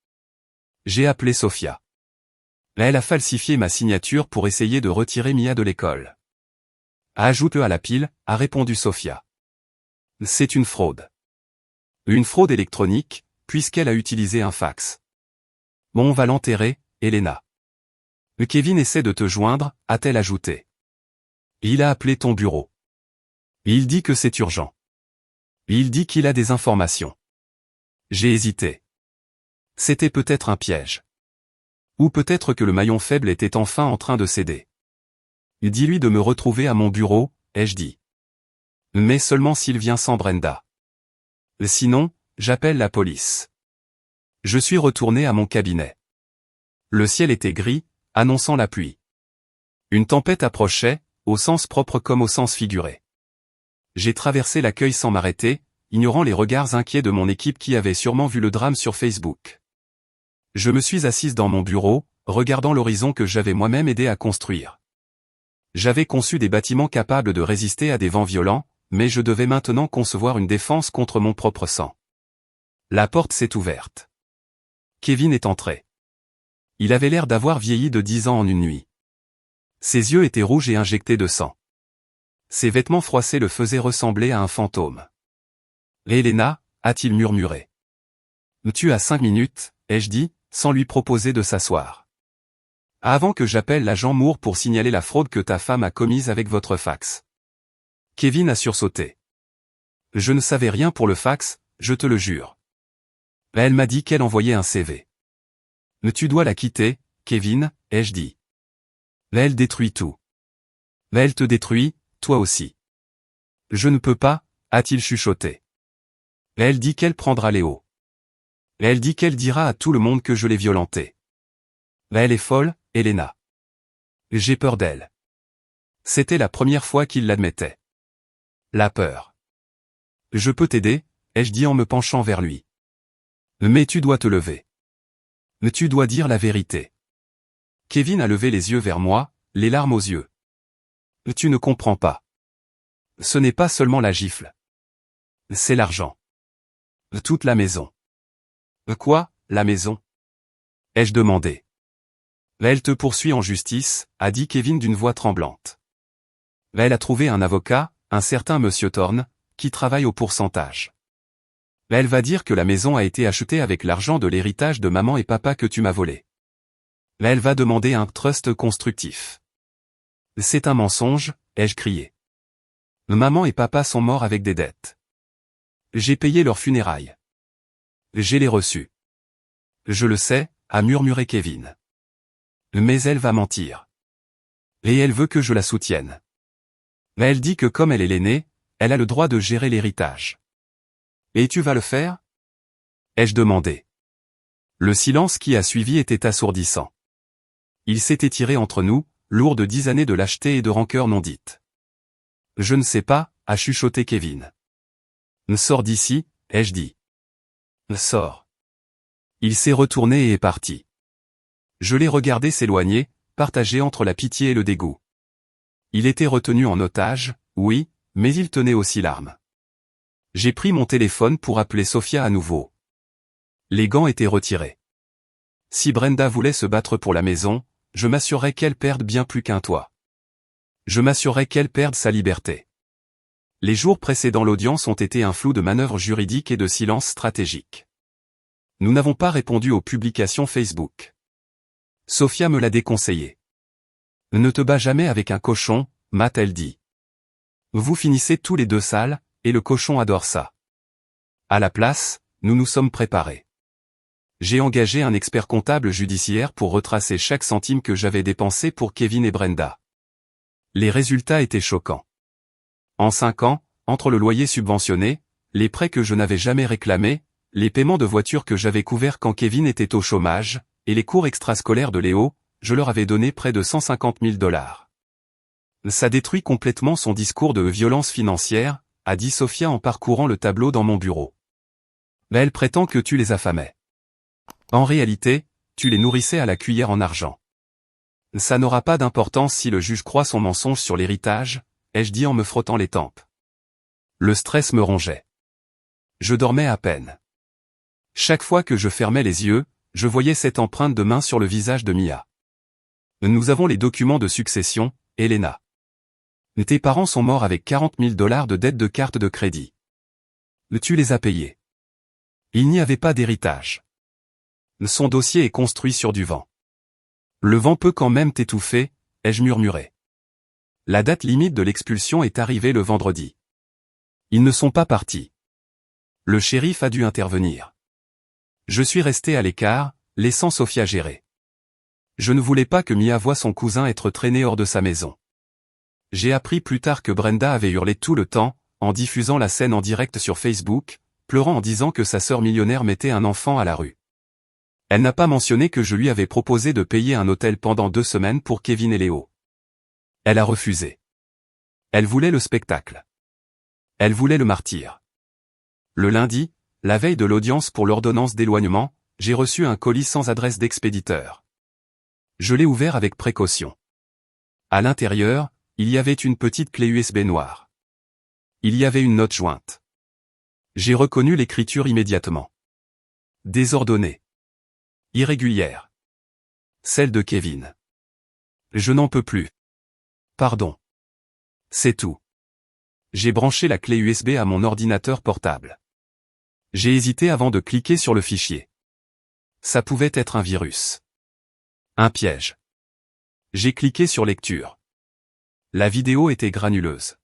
A: J'ai appelé Sophia. Elle a falsifié ma signature pour essayer de retirer Mia de l'école. Ajoute-le à la pile, a répondu Sophia. C'est une fraude. Une fraude électronique, puisqu'elle a utilisé un fax. Bon, on va l'enterrer, Elena. Kevin essaie de te joindre, a-t-elle ajouté. Il a appelé ton bureau. Il dit que c'est urgent. Il dit qu'il a des informations. J'ai hésité. C'était peut-être un piège. Ou peut-être que le maillon faible était enfin en train de céder. Dis-lui de me retrouver à mon bureau, ai-je dit. Mais seulement s'il vient sans Brenda. Sinon, j'appelle la police. Je suis retourné à mon cabinet. Le ciel était gris, annonçant la pluie. Une tempête approchait, au sens propre comme au sens figuré. J'ai traversé l'accueil sans m'arrêter, ignorant les regards inquiets de mon équipe qui avait sûrement vu le drame sur Facebook. Je me suis assise dans mon bureau, regardant l'horizon que j'avais moi-même aidé à construire. J'avais conçu des bâtiments capables de résister à des vents violents, mais je devais maintenant concevoir une défense contre mon propre sang. La porte s'est ouverte. Kevin est entré. Il avait l'air d'avoir vieilli de 10 ans en une nuit. Ses yeux étaient rouges et injectés de sang. Ses vêtements froissés le faisaient ressembler à un fantôme. « Elena » a-t-il murmuré. « Tu as 5 minutes » ai-je dit, sans lui proposer de s'asseoir. « Avant que j'appelle l'agent Moore pour signaler la fraude que ta femme a commise avec votre fax. » Kevin a sursauté. « Je ne savais rien pour le fax, je te le jure. » Elle m'a dit qu'elle envoyait un CV. « Tu dois la quitter, Kevin » ai-je dit. « Elle détruit tout. »« Elle te détruit, toi aussi. »« Je ne peux pas » a-t-il chuchoté. Elle dit qu'elle prendra Léo. Elle dit qu'elle dira à tout le monde que je l'ai violenté. Elle est folle, Elena. J'ai peur d'elle. C'était la première fois qu'il l'admettait. La peur. Je peux t'aider, ai-je dit en me penchant vers lui. Mais tu dois te lever. Tu dois dire la vérité. Kevin a levé les yeux vers moi, les larmes aux yeux. Tu ne comprends pas. Ce n'est pas seulement la gifle. C'est l'argent. Toute la maison. Quoi, la maison? Ai-je demandé. Elle te poursuit en justice, a dit Kevin d'une voix tremblante. Elle a trouvé un avocat, un certain monsieur Thorne, qui travaille au pourcentage. Elle va dire que la maison a été achetée avec l'argent de l'héritage de maman et papa que tu m'as volé. Elle va demander un trust constructif. C'est un mensonge, ai-je crié. Maman et papa sont morts avec des dettes. J'ai payé leurs funérailles. J'ai les reçus. Je le sais, a murmuré Kevin. Mais elle va mentir. Et elle veut que je la soutienne. Mais elle dit que comme elle est l'aînée, elle a le droit de gérer l'héritage. Et tu vas le faire? Ai-je demandé. Le silence qui a suivi était assourdissant. Il s'est étiré entre nous, lourd de 10 années de lâcheté et de rancœur non dite. Je ne sais pas, a chuchoté Kevin. Sors d'ici, ai-je dit. Sors. Il s'est retourné et est parti. Je l'ai regardé s'éloigner, partagé entre la pitié et le dégoût. Il était retenu en otage, oui, mais il tenait aussi l'arme. J'ai pris mon téléphone pour appeler Sophia à nouveau. Les gants étaient retirés. Si Brenda voulait se battre pour la maison, je m'assurerais qu'elle perde bien plus qu'un toit. Je m'assurerais qu'elle perde sa liberté. Les jours précédant l'audience ont été un flou de manœuvres juridiques et de silence stratégique. Nous n'avons pas répondu aux publications Facebook. Sophia me l'a déconseillé. Ne te bats jamais avec un cochon, m'a-t-elle dit. Vous finissez tous les deux sales, et le cochon adore ça. À la place, nous nous sommes préparés. J'ai engagé un expert comptable judiciaire pour retracer chaque centime que j'avais dépensé pour Kevin et Brenda. Les résultats étaient choquants. En 5 ans, entre le loyer subventionné, les prêts que je n'avais jamais réclamés, les paiements de voitures que j'avais couverts quand Kevin était au chômage, et les cours extrascolaires de Léo, je leur avais donné près de 150 000 $. Ça détruit complètement son discours de violence financière, a dit Sophia en parcourant le tableau dans mon bureau. Mais elle prétend que tu les affamais. En réalité, tu les nourrissais à la cuillère en argent. Ça n'aura pas d'importance si le juge croit son mensonge sur l'héritage, ai-je dit en me frottant les tempes. Le stress me rongeait. Je dormais à peine. Chaque fois que je fermais les yeux, je voyais cette empreinte de main sur le visage de Mia. Nous avons les documents de succession, Elena. Tes parents sont morts avec 40 000 $ de dettes de carte de crédit. Tu les as payés. Il n'y avait pas d'héritage. Son dossier est construit sur du vent. Le vent peut quand même t'étouffer, ai-je murmuré. La date limite de l'expulsion est arrivée le vendredi. Ils ne sont pas partis. Le shérif a dû intervenir. Je suis resté à l'écart, laissant Sophia gérer. Je ne voulais pas que Mia voie son cousin être traîné hors de sa maison. J'ai appris plus tard que Brenda avait hurlé tout le temps, en diffusant la scène en direct sur Facebook, pleurant en disant que sa sœur millionnaire mettait un enfant à la rue. Elle n'a pas mentionné que je lui avais proposé de payer un hôtel pendant 2 semaines pour Kevin et Léo. Elle a refusé. Elle voulait le spectacle. Elle voulait le martyr. Le lundi, la veille de l'audience pour l'ordonnance d'éloignement, j'ai reçu un colis sans adresse d'expéditeur. Je l'ai ouvert avec précaution. À l'intérieur, il y avait une petite clé USB noire. Il y avait une note jointe. J'ai reconnu l'écriture immédiatement. Désordonnée. Irrégulière. Celle de Kevin. Je n'en peux plus. Pardon. C'est tout. J'ai branché la clé USB à mon ordinateur portable. J'ai hésité avant de cliquer sur le fichier. Ça pouvait être un virus. Un piège. J'ai cliqué sur lecture. La vidéo était granuleuse.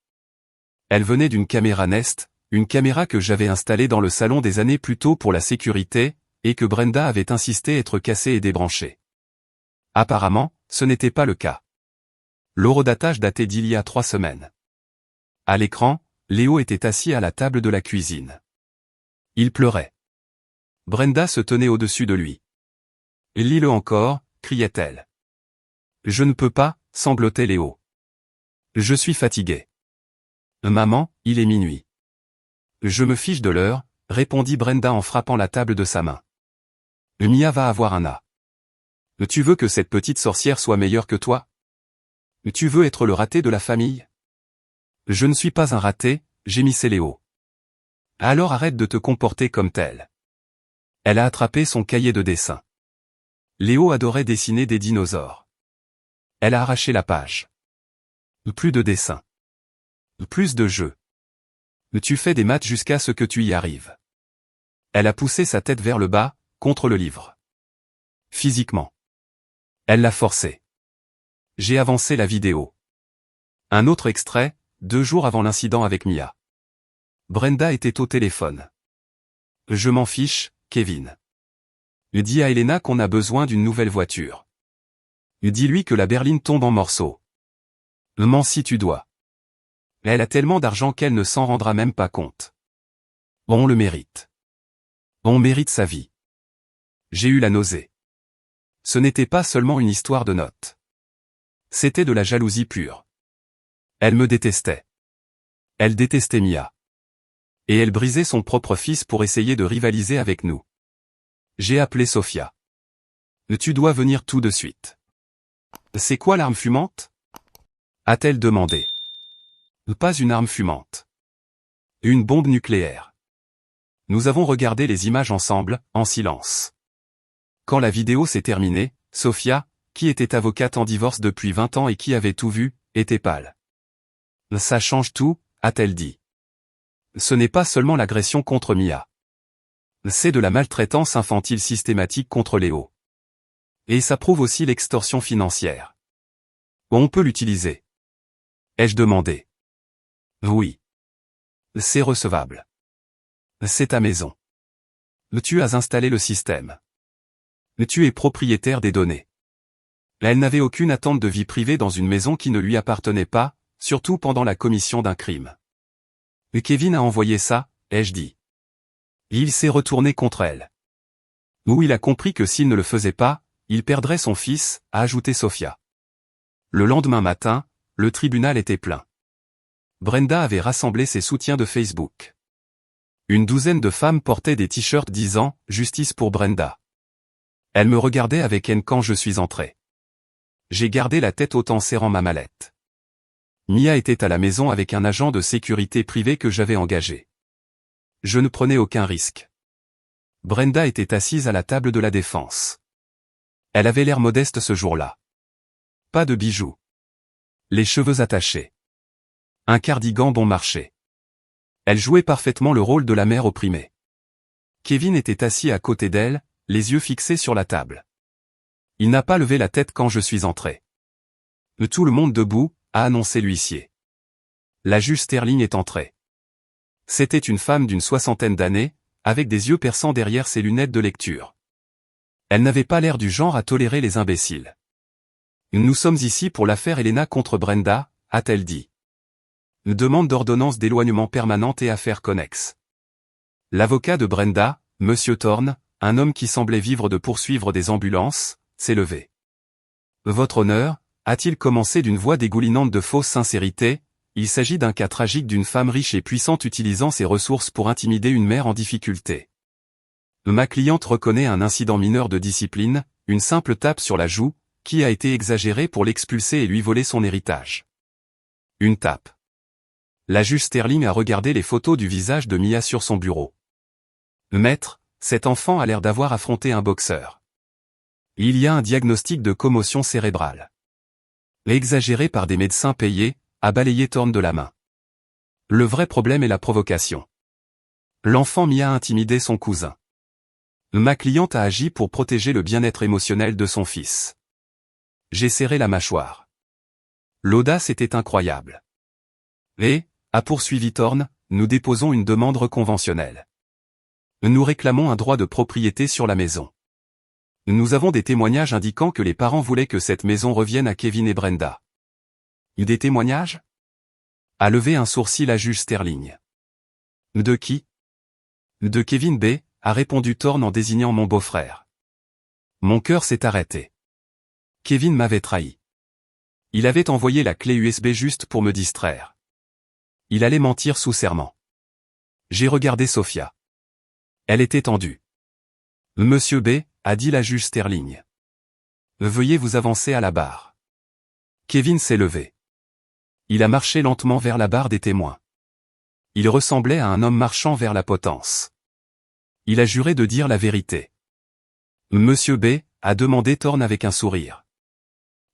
A: Elle venait d'une caméra Nest, une caméra que j'avais installée dans le salon des années plus tôt pour la sécurité, et que Brenda avait insisté être cassée et débranchée. Apparemment, ce n'était pas le cas. L'horodatage datait d'il y a 3 semaines. À l'écran, Léo était assis à la table de la cuisine. Il pleurait. Brenda se tenait au-dessus de lui. « Lis-le encore » criait-elle. « Je ne peux pas » sanglotait Léo. Je suis fatigué. Maman, il est minuit. Je me fiche de l'heure, répondit Brenda en frappant la table de sa main. Mia va avoir un A. Tu veux que cette petite sorcière soit meilleure que toi? Tu veux être le raté de la famille? Je ne suis pas un raté, gémissait Léo. Alors arrête de te comporter comme tel. Elle a attrapé son cahier de dessin. Léo adorait dessiner des dinosaures. Elle a arraché la page. Plus de dessins. Plus de jeux. Tu fais des maths jusqu'à ce que tu y arrives. Elle a poussé sa tête vers le bas, contre le livre. Physiquement. Elle l'a forcé. J'ai avancé la vidéo. Un autre extrait, 2 jours avant l'incident avec Mia. Brenda était au téléphone. Je m'en fiche, Kevin. Dis à Elena qu'on a besoin d'une nouvelle voiture. Dis-lui que la berline tombe en morceaux. Mens si tu dois. Elle a tellement d'argent qu'elle ne s'en rendra même pas compte. On le mérite. On mérite sa vie. J'ai eu la nausée. Ce n'était pas seulement une histoire de notes. C'était de la jalousie pure. Elle me détestait. Elle détestait Mia. Et elle brisait son propre fils pour essayer de rivaliser avec nous. J'ai appelé Sophia. Tu dois venir tout de suite. C'est quoi l'arme fumante? A-t-elle demandé. Pas une arme fumante. Une bombe nucléaire. Nous avons regardé les images ensemble, en silence. Quand la vidéo s'est terminée, Sophia, qui était avocate en divorce depuis 20 ans et qui avait tout vu, était pâle. Ça change tout, a-t-elle dit. Ce n'est pas seulement l'agression contre Mia. C'est de la maltraitance infantile systématique contre Léo. Et ça prouve aussi l'extorsion financière. On peut l'utiliser. Ai-je demandé. Oui. C'est recevable. C'est ta maison. Tu as installé le système. Tu es propriétaire des données. Elle n'avait aucune attente de vie privée dans une maison qui ne lui appartenait pas, surtout pendant la commission d'un crime. Kevin a envoyé ça, ai-je dit. Il s'est retourné contre elle. Ou il a compris que s'il ne le faisait pas, il perdrait son fils, a ajouté Sophia. Le lendemain matin, le tribunal était plein. Brenda avait rassemblé ses soutiens de Facebook. Une douzaine de femmes portaient des t-shirts disant « Justice pour Brenda ». Elle me regardait avec haine quand je suis entré. J'ai gardé la tête haute en serrant ma mallette. Mia était à la maison avec un agent de sécurité privé que j'avais engagé. Je ne prenais aucun risque. Brenda était assise à la table de la défense. Elle avait l'air modeste ce jour-là. Pas de bijoux. Les cheveux attachés. Un cardigan bon marché. Elle jouait parfaitement le rôle de la mère opprimée. Kevin était assis à côté d'elle, les yeux fixés sur la table. Il n'a pas levé la tête quand je suis entré. Tout le monde debout, a annoncé l'huissier. La juge Sterling est entrée. C'était une femme d'une 60aine d'années, avec des yeux perçants derrière ses lunettes de lecture. Elle n'avait pas l'air du genre à tolérer les imbéciles. Nous sommes ici pour l'affaire Elena contre Brenda, a-t-elle dit. Une demande d'ordonnance d'éloignement permanente et affaires connexes. L'avocat de Brenda, Monsieur Thorne, un homme qui semblait vivre de poursuivre des ambulances, s'est levé. Votre honneur, a-t-il commencé d'une voix dégoulinante de fausse sincérité, il s'agit d'un cas tragique d'une femme riche et puissante utilisant ses ressources pour intimider une mère en difficulté. Ma cliente reconnaît un incident mineur de discipline, une simple tape sur la joue, qui a été exagérée pour l'expulser et lui voler son héritage. Une tape. La juge Sterling a regardé les photos du visage de Mia sur son bureau. Maître, cet enfant a l'air d'avoir affronté un boxeur. Il y a un diagnostic de commotion cérébrale. Exagéré par des médecins payés, a balayé Thorne de la main. Le vrai problème est la provocation. L'enfant Mia a intimidé son cousin. Ma cliente a agi pour protéger le bien-être émotionnel de son fils. J'ai serré la mâchoire. L'audace était incroyable. Et, a poursuivi Thorne, nous déposons une demande conventionnelle. Nous réclamons un droit de propriété sur la maison. Nous avons des témoignages indiquant que les parents voulaient que cette maison revienne à Kevin et Brenda. Des témoignages? A levé un sourcil la juge Sterling. De qui? De Kevin B, a répondu Thorne en désignant mon beau-frère. Mon cœur s'est arrêté. Kevin m'avait trahi. Il avait envoyé la clé USB juste pour me distraire. Il allait mentir sous serment. J'ai regardé Sophia. Elle était tendue. Monsieur B, a dit la juge Sterling. Veuillez vous avancer à la barre. Kevin s'est levé. Il a marché lentement vers la barre des témoins. Il ressemblait à un homme marchant vers la potence. Il a juré de dire la vérité. Monsieur B, a demandé Thorne avec un sourire.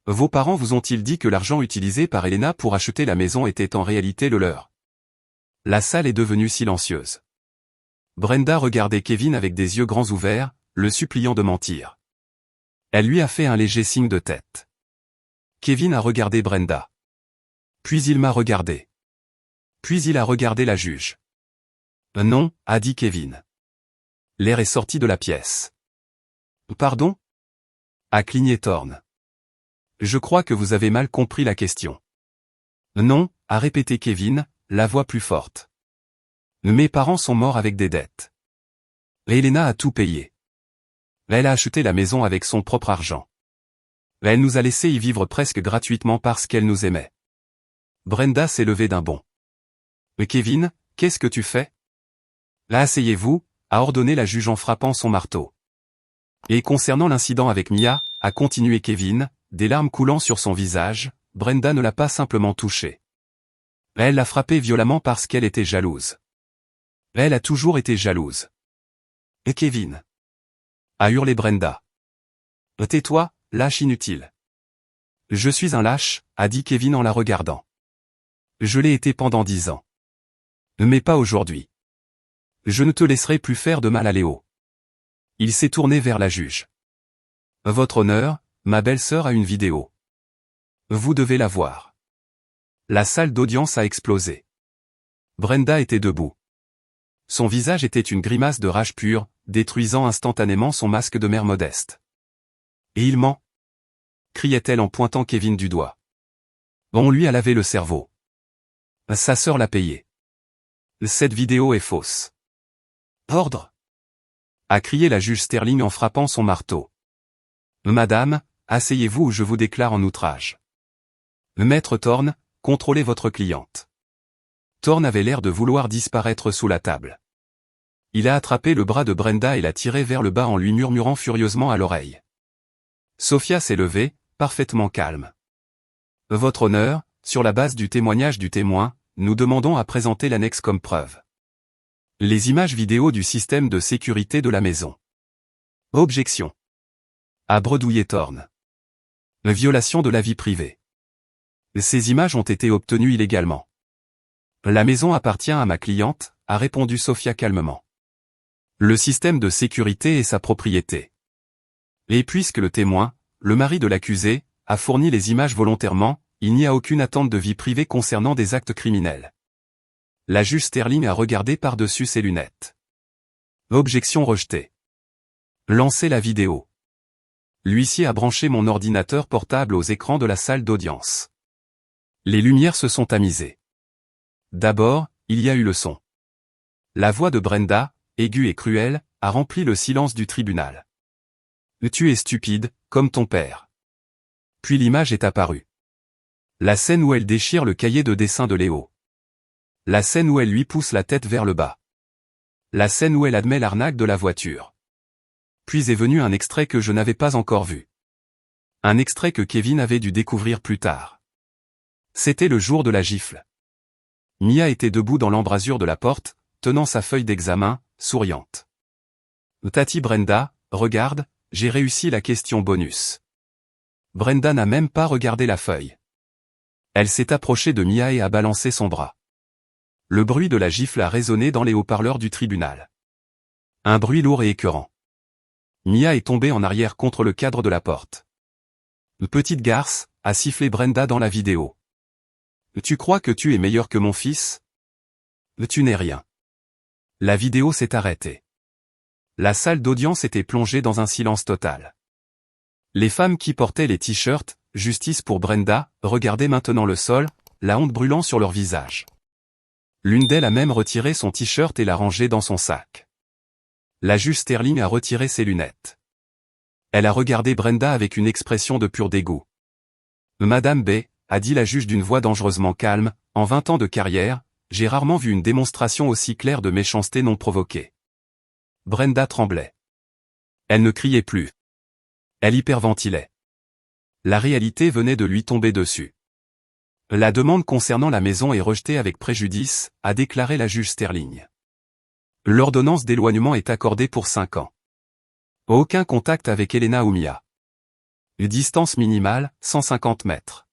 A: Vos parents vous ont-ils dit que l'argent utilisé par Elena pour acheter la maison était en réalité le leur? La salle est devenue silencieuse. Brenda regardait Kevin avec des yeux grands ouverts, le suppliant de mentir. Elle lui a fait un léger signe de tête. Kevin a regardé Brenda. Puis il m'a regardé. Puis il a regardé la juge. Non, a dit Kevin. L'air est sorti de la pièce. Pardon? A cligné Thorne. Je crois que vous avez mal compris la question. Non, a répété Kevin, la voix plus forte. Mes parents sont morts avec des dettes. Elena a tout payé. Elle a acheté la maison avec son propre argent. Elle nous a laissé y vivre presque gratuitement parce qu'elle nous aimait. Brenda s'est levée d'un bond. Kevin, qu'est-ce que tu fais? Là, asseyez-vous, a ordonné la juge en frappant son marteau. Et concernant l'incident avec Mia, a continué Kevin, des larmes coulant sur son visage, Brenda ne l'a pas simplement touchée. Elle l'a frappée violemment parce qu'elle était jalouse. Elle a toujours été jalouse. Et Kevin? A hurlé Brenda. Tais-toi, lâche inutile. Je suis un lâche, a dit Kevin en la regardant. Je l'ai été pendant 10 ans. Mais pas aujourd'hui. Je ne te laisserai plus faire de mal à Léo. Il s'est tourné vers la juge. Votre honneur, ma belle-sœur a une vidéo. Vous devez la voir. La salle d'audience a explosé. Brenda était debout. Son visage était une grimace de rage pure, détruisant instantanément son masque de mère modeste. Et il ment? Criait-elle en pointant Kevin du doigt. On lui a lavé le cerveau. Sa sœur l'a payé. Cette vidéo est fausse. Ordre! A crié la juge Sterling en frappant son marteau. Madame, asseyez-vous ou je vous déclare en outrage. Maître Thorne, contrôlez votre cliente. Thorne avait l'air de vouloir disparaître sous la table. Il a attrapé le bras de Brenda et l'a tiré vers le bas en lui murmurant furieusement à l'oreille. Sophia s'est levée, parfaitement calme. Votre honneur, sur la base du témoignage du témoin, nous demandons à présenter l'annexe comme preuve. Les images vidéo du système de sécurité de la maison. Objection. A bredouillé Thorne. Violation de la vie privée. Ces images ont été obtenues illégalement. La maison appartient à ma cliente, a répondu Sophia calmement. Le système de sécurité est sa propriété. Et puisque le témoin, le mari de l'accusé, a fourni les images volontairement, il n'y a aucune attente de vie privée concernant des actes criminels. La juge Sterling a regardé par-dessus ses lunettes. Objection rejetée. Lancez la vidéo. L'huissier a branché mon ordinateur portable aux écrans de la salle d'audience. Les lumières se sont tamisées. D'abord, il y a eu le son. La voix de Brenda, aiguë et cruelle, a rempli le silence du tribunal. Tu es stupide, comme ton père. Puis l'image est apparue. La scène où elle déchire le cahier de dessin de Léo. La scène où elle lui pousse la tête vers le bas. La scène où elle admet l'arnaque de la voiture. Puis est venu un extrait que je n'avais pas encore vu. Un extrait que Kevin avait dû découvrir plus tard. C'était le jour de la gifle. Mia était debout dans l'embrasure de la porte, tenant sa feuille d'examen, souriante. Tati Brenda, regarde, j'ai réussi la question bonus. Brenda n'a même pas regardé la feuille. Elle s'est approchée de Mia et a balancé son bras. Le bruit de la gifle a résonné dans les haut-parleurs du tribunal. Un bruit lourd et écœurant. Mia est tombée en arrière contre le cadre de la porte. Petite garce, a sifflé Brenda dans la vidéo. Tu crois que tu es meilleur que mon fils? Tu n'es rien. La vidéo s'est arrêtée. La salle d'audience était plongée dans un silence total. Les femmes qui portaient les t-shirts « Justice pour Brenda » regardaient maintenant le sol, la honte brûlant sur leur visage. L'une d'elles a même retiré son t-shirt et l'a rangé dans son sac. La juge Sterling a retiré ses lunettes. Elle a regardé Brenda avec une expression de pur dégoût. Madame B, a dit la juge d'une voix dangereusement calme, en 20 ans de carrière, j'ai rarement vu une démonstration aussi claire de méchanceté non provoquée. Brenda tremblait. Elle ne criait plus. Elle hyperventilait. La réalité venait de lui tomber dessus. La demande concernant la maison est rejetée avec préjudice, a déclaré la juge Sterling. L'ordonnance d'éloignement est accordée pour 5 ans. Aucun contact avec Elena ou Mia. Distance minimale, 150 mètres.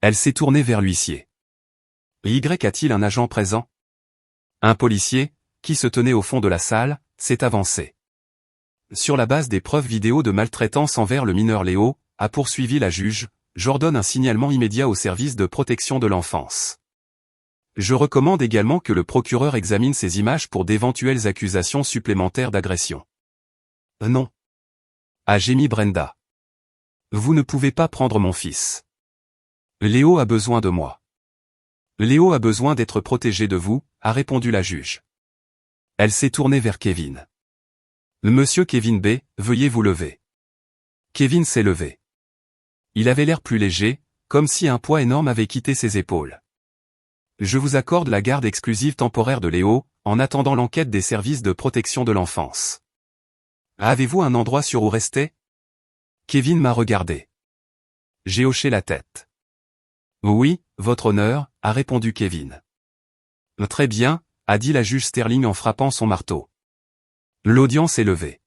A: Elle s'est tournée vers l'huissier. Y a-t-il un agent présent? Un policier, qui se tenait au fond de la salle, s'est avancé. Sur la base des preuves vidéo de maltraitance envers le mineur Léo, a poursuivi la juge, j'ordonne un signalement immédiat au service de protection de l'enfance. Je recommande également que le procureur examine ces images pour d'éventuelles accusations supplémentaires d'agression. Non. A gémi Brenda. Vous ne pouvez pas prendre mon fils. Léo a besoin de moi. Léo a besoin d'être protégé de vous, a répondu la juge. Elle s'est tournée vers Kevin. Monsieur Kevin B, veuillez vous lever. Kevin s'est levé. Il avait l'air plus léger, comme si un poids énorme avait quitté ses épaules. Je vous accorde la garde exclusive temporaire de Léo, en attendant l'enquête des services de protection de l'enfance. Avez-vous un endroit sûr où rester? Kevin m'a regardé. J'ai hoché la tête. Oui, votre honneur, a répondu Kevin. Très bien, a dit la juge Sterling en frappant son marteau. L'audience est levée.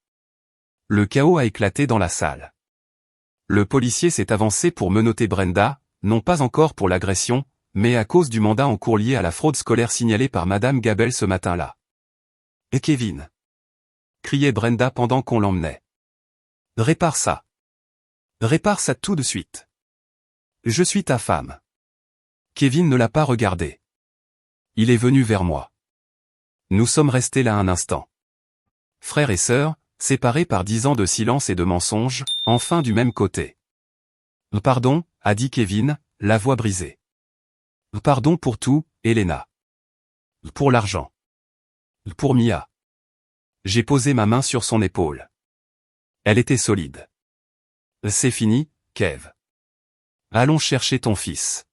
A: Le chaos a éclaté dans la salle. Le policier s'est avancé pour menotter Brenda, non pas encore pour l'agression, mais à cause du mandat en cours lié à la fraude scolaire signalée par Madame Gabel ce matin-là. Et Kevin? Criait Brenda pendant qu'on l'emmenait. Répare ça. Répare ça tout de suite. Je suis ta femme. Kevin ne l'a pas regardé. Il est venu vers moi. Nous sommes restés là un instant. Frères et sœurs, séparés par 10 ans de silence et de mensonges, enfin du même côté. Pardon, a dit Kevin, la voix brisée. Pardon pour tout, Elena. Pour l'argent. Pour Mia. J'ai posé ma main sur son épaule. Elle était solide. C'est fini, Kev. Allons chercher ton fils.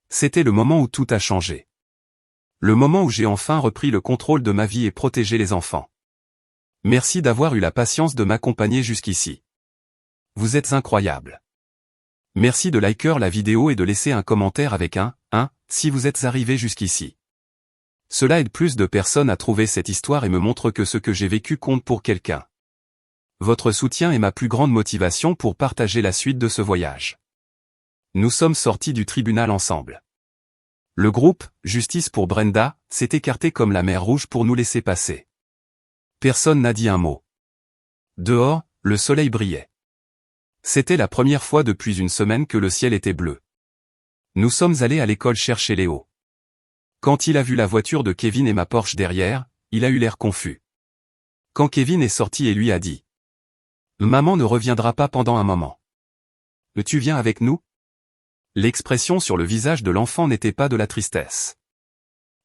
A: C'était le moment où tout a changé. Le moment où j'ai enfin repris le contrôle de ma vie et protégé les enfants. Merci d'avoir eu la patience de m'accompagner jusqu'ici. Vous êtes incroyable. Merci de liker la vidéo et de laisser un commentaire avec un si vous êtes arrivé jusqu'ici. Cela aide plus de personnes à trouver cette histoire et me montre que ce que j'ai vécu compte pour quelqu'un. Votre soutien est ma plus grande motivation pour partager la suite de ce voyage. Nous sommes sortis du tribunal ensemble. Le groupe, Justice pour Brenda, s'est écarté comme la mer Rouge pour nous laisser passer. Personne n'a dit un mot. Dehors, le soleil brillait. C'était la première fois depuis une semaine que le ciel était bleu. Nous sommes allés à l'école chercher Léo. Quand il a vu la voiture de Kevin et ma Porsche derrière, il a eu l'air confus. Quand Kevin est sorti et lui a dit « Maman ne reviendra pas pendant un moment. Tu viens avec nous ?» L'expression sur le visage de l'enfant n'était pas de la tristesse.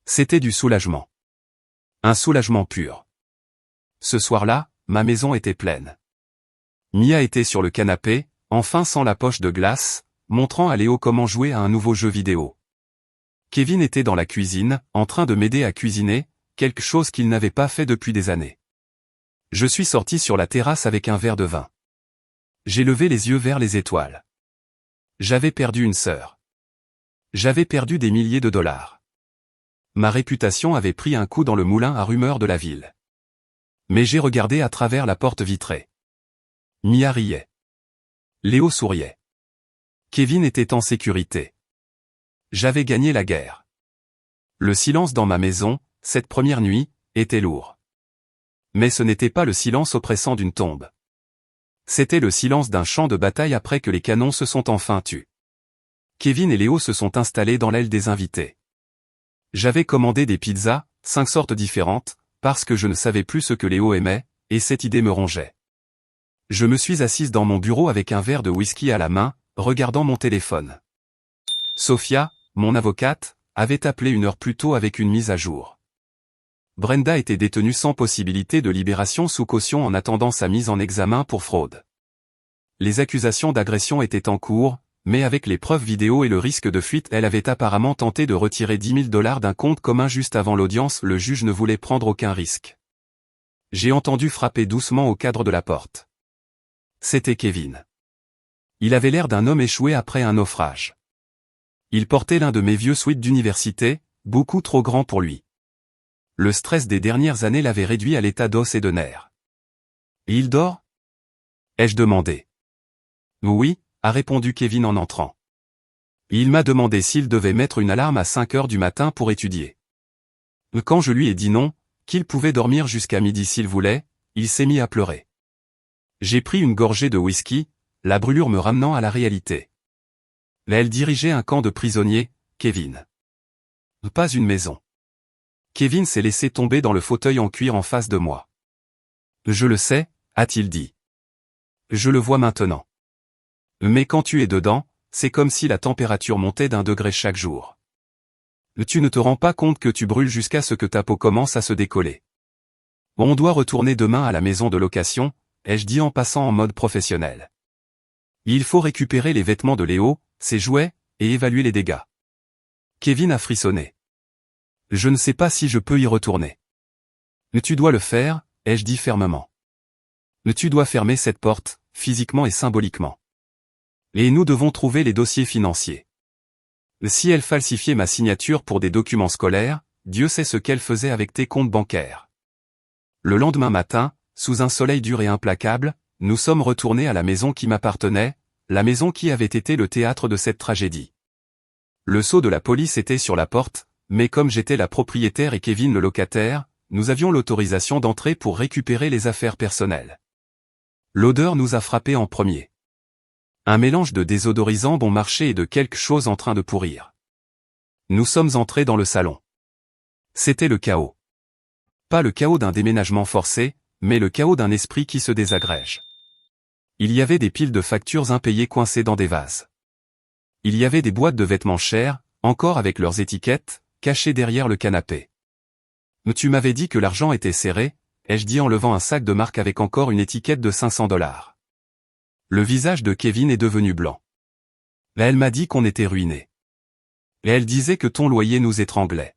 A: C'était du soulagement. Un soulagement pur. Ce soir-là, ma maison était pleine. Mia était sur le canapé, enfin sans la poche de glace, montrant à Léo comment jouer à un nouveau jeu vidéo. Kevin était dans la cuisine, en train de m'aider à cuisiner, quelque chose qu'il n'avait pas fait depuis des années. Je suis sorti sur la terrasse avec un verre de vin. J'ai levé les yeux vers les étoiles. J'avais perdu une sœur. J'avais perdu des milliers de dollars. Ma réputation avait pris un coup dans le moulin à rumeurs de la ville. Mais j'ai regardé à travers la porte vitrée. Mia riait. Léo souriait. Kevin était en sécurité. J'avais gagné la guerre. Le silence dans ma maison, cette première nuit, était lourd. Mais ce n'était pas le silence oppressant d'une tombe. C'était le silence d'un champ de bataille après que les canons se sont enfin tus. Kevin et Léo se sont installés dans l'aile des invités. J'avais commandé des pizzas, 5 sortes différentes, parce que je ne savais plus ce que Léo aimait, et cette idée me rongeait. Je me suis assise dans mon bureau avec un verre de whisky à la main, regardant mon téléphone. Sophia, mon avocate, avait appelé 1 heure plus tôt avec une mise à jour. Brenda était détenue sans possibilité de libération sous caution en attendant sa mise en examen pour fraude. Les accusations d'agression étaient en cours, mais avec les preuves vidéo et le risque de fuite, elle avait apparemment tenté de retirer 10 000 $ d'un compte commun juste avant l'audience. Le juge ne voulait prendre aucun risque. J'ai entendu frapper doucement au cadre de la porte. C'était Kevin. Il avait l'air d'un homme échoué après un naufrage. Il portait l'un de mes vieux sweats d'université, beaucoup trop grand pour lui. Le stress des dernières années l'avait réduit à l'état d'os et de nerfs. « Et il dort ?» ai-je demandé. « Oui », a répondu Kevin en entrant. Il m'a demandé s'il devait mettre une alarme à 5 heures du matin pour étudier. Quand je lui ai dit non, qu'il pouvait dormir jusqu'à midi s'il voulait, il s'est mis à pleurer. J'ai pris une gorgée de whisky, la brûlure me ramenant à la réalité. Là, elle dirigeait un camp de prisonniers, Kevin. Pas une maison. Kevin s'est laissé tomber dans le fauteuil en cuir en face de moi. Je le sais, a-t-il dit. Je le vois maintenant. Mais quand tu es dedans, c'est comme si la température montait d'1 degré chaque jour. Tu ne te rends pas compte que tu brûles jusqu'à ce que ta peau commence à se décoller. On doit retourner demain à la maison de location, ai-je dit en passant en mode professionnel. Il faut récupérer les vêtements de Léo, ses jouets, et évaluer les dégâts. Kevin a frissonné. Je ne sais pas si je peux y retourner. Tu dois le faire, ai-je dit fermement. Tu dois fermer cette porte, physiquement et symboliquement. Et nous devons trouver les dossiers financiers. Si elle falsifiait ma signature pour des documents scolaires, Dieu sait ce qu'elle faisait avec tes comptes bancaires. Le lendemain matin, sous un soleil dur et implacable, nous sommes retournés à la maison qui m'appartenait, la maison qui avait été le théâtre de cette tragédie. Le sceau de la police était sur la porte, mais comme j'étais la propriétaire et Kevin le locataire, nous avions l'autorisation d'entrer pour récupérer les affaires personnelles. L'odeur nous a frappés en premier. Un mélange de désodorisant bon marché et de quelque chose en train de pourrir. Nous sommes entrés dans le salon. C'était le chaos. Pas le chaos d'un déménagement forcé, mais le chaos d'un esprit qui se désagrège. Il y avait des piles de factures impayées coincées dans des vases. Il y avait des boîtes de vêtements chers, encore avec leurs étiquettes, cachées derrière le canapé. Tu m'avais dit que l'argent était serré, ai-je dit en levant un sac de marque avec encore une étiquette de 500 $. Le visage de Kevin est devenu blanc. Là, elle m'a dit qu'on était ruinés. Et elle disait que ton loyer nous étranglait.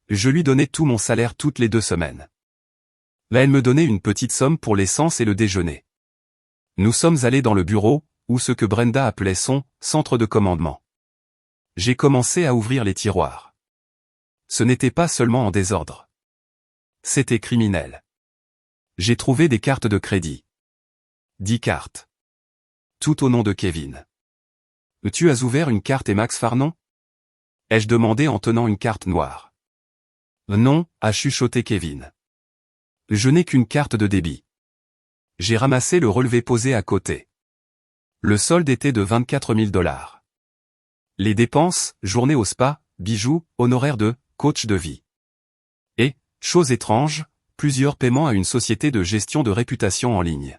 A: Je lui donnais tout mon salaire toutes les 2 semaines. Là, elle me donnait une petite somme pour l'essence et le déjeuner. Nous sommes allés dans le bureau, ou ce que Brenda appelait son centre de commandement. J'ai commencé à ouvrir les tiroirs. Ce n'était pas seulement en désordre. C'était criminel. J'ai trouvé des cartes de crédit. 10 cartes. Tout au nom de Kevin. Tu as ouvert une carte et Max Farnon ? Ai-je demandé en tenant une carte noire. Non, a chuchoté Kevin. Je n'ai qu'une carte de débit. J'ai ramassé le relevé posé à côté. Le solde était de 24 000 $. Les dépenses, journée au spa, bijoux, honoraires de coach de vie. Et, chose étrange, plusieurs paiements à une société de gestion de réputation en ligne.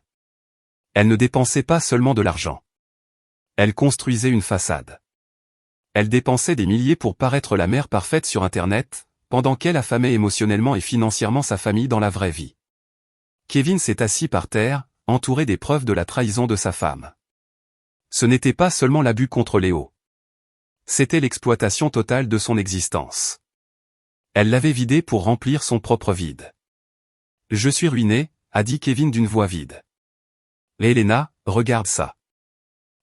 A: Elle ne dépensait pas seulement de l'argent. Elle construisait une façade. Elle dépensait des milliers pour paraître la mère parfaite sur Internet, pendant qu'elle affamait émotionnellement et financièrement sa famille dans la vraie vie. Kevin s'est assis par terre, entouré des preuves de la trahison de sa femme. Ce n'était pas seulement l'abus contre Léo. C'était l'exploitation totale de son existence. Elle l'avait vidé pour remplir son propre vide. « Je suis ruiné », a dit Kevin d'une voix vide. « Elena, regarde ça.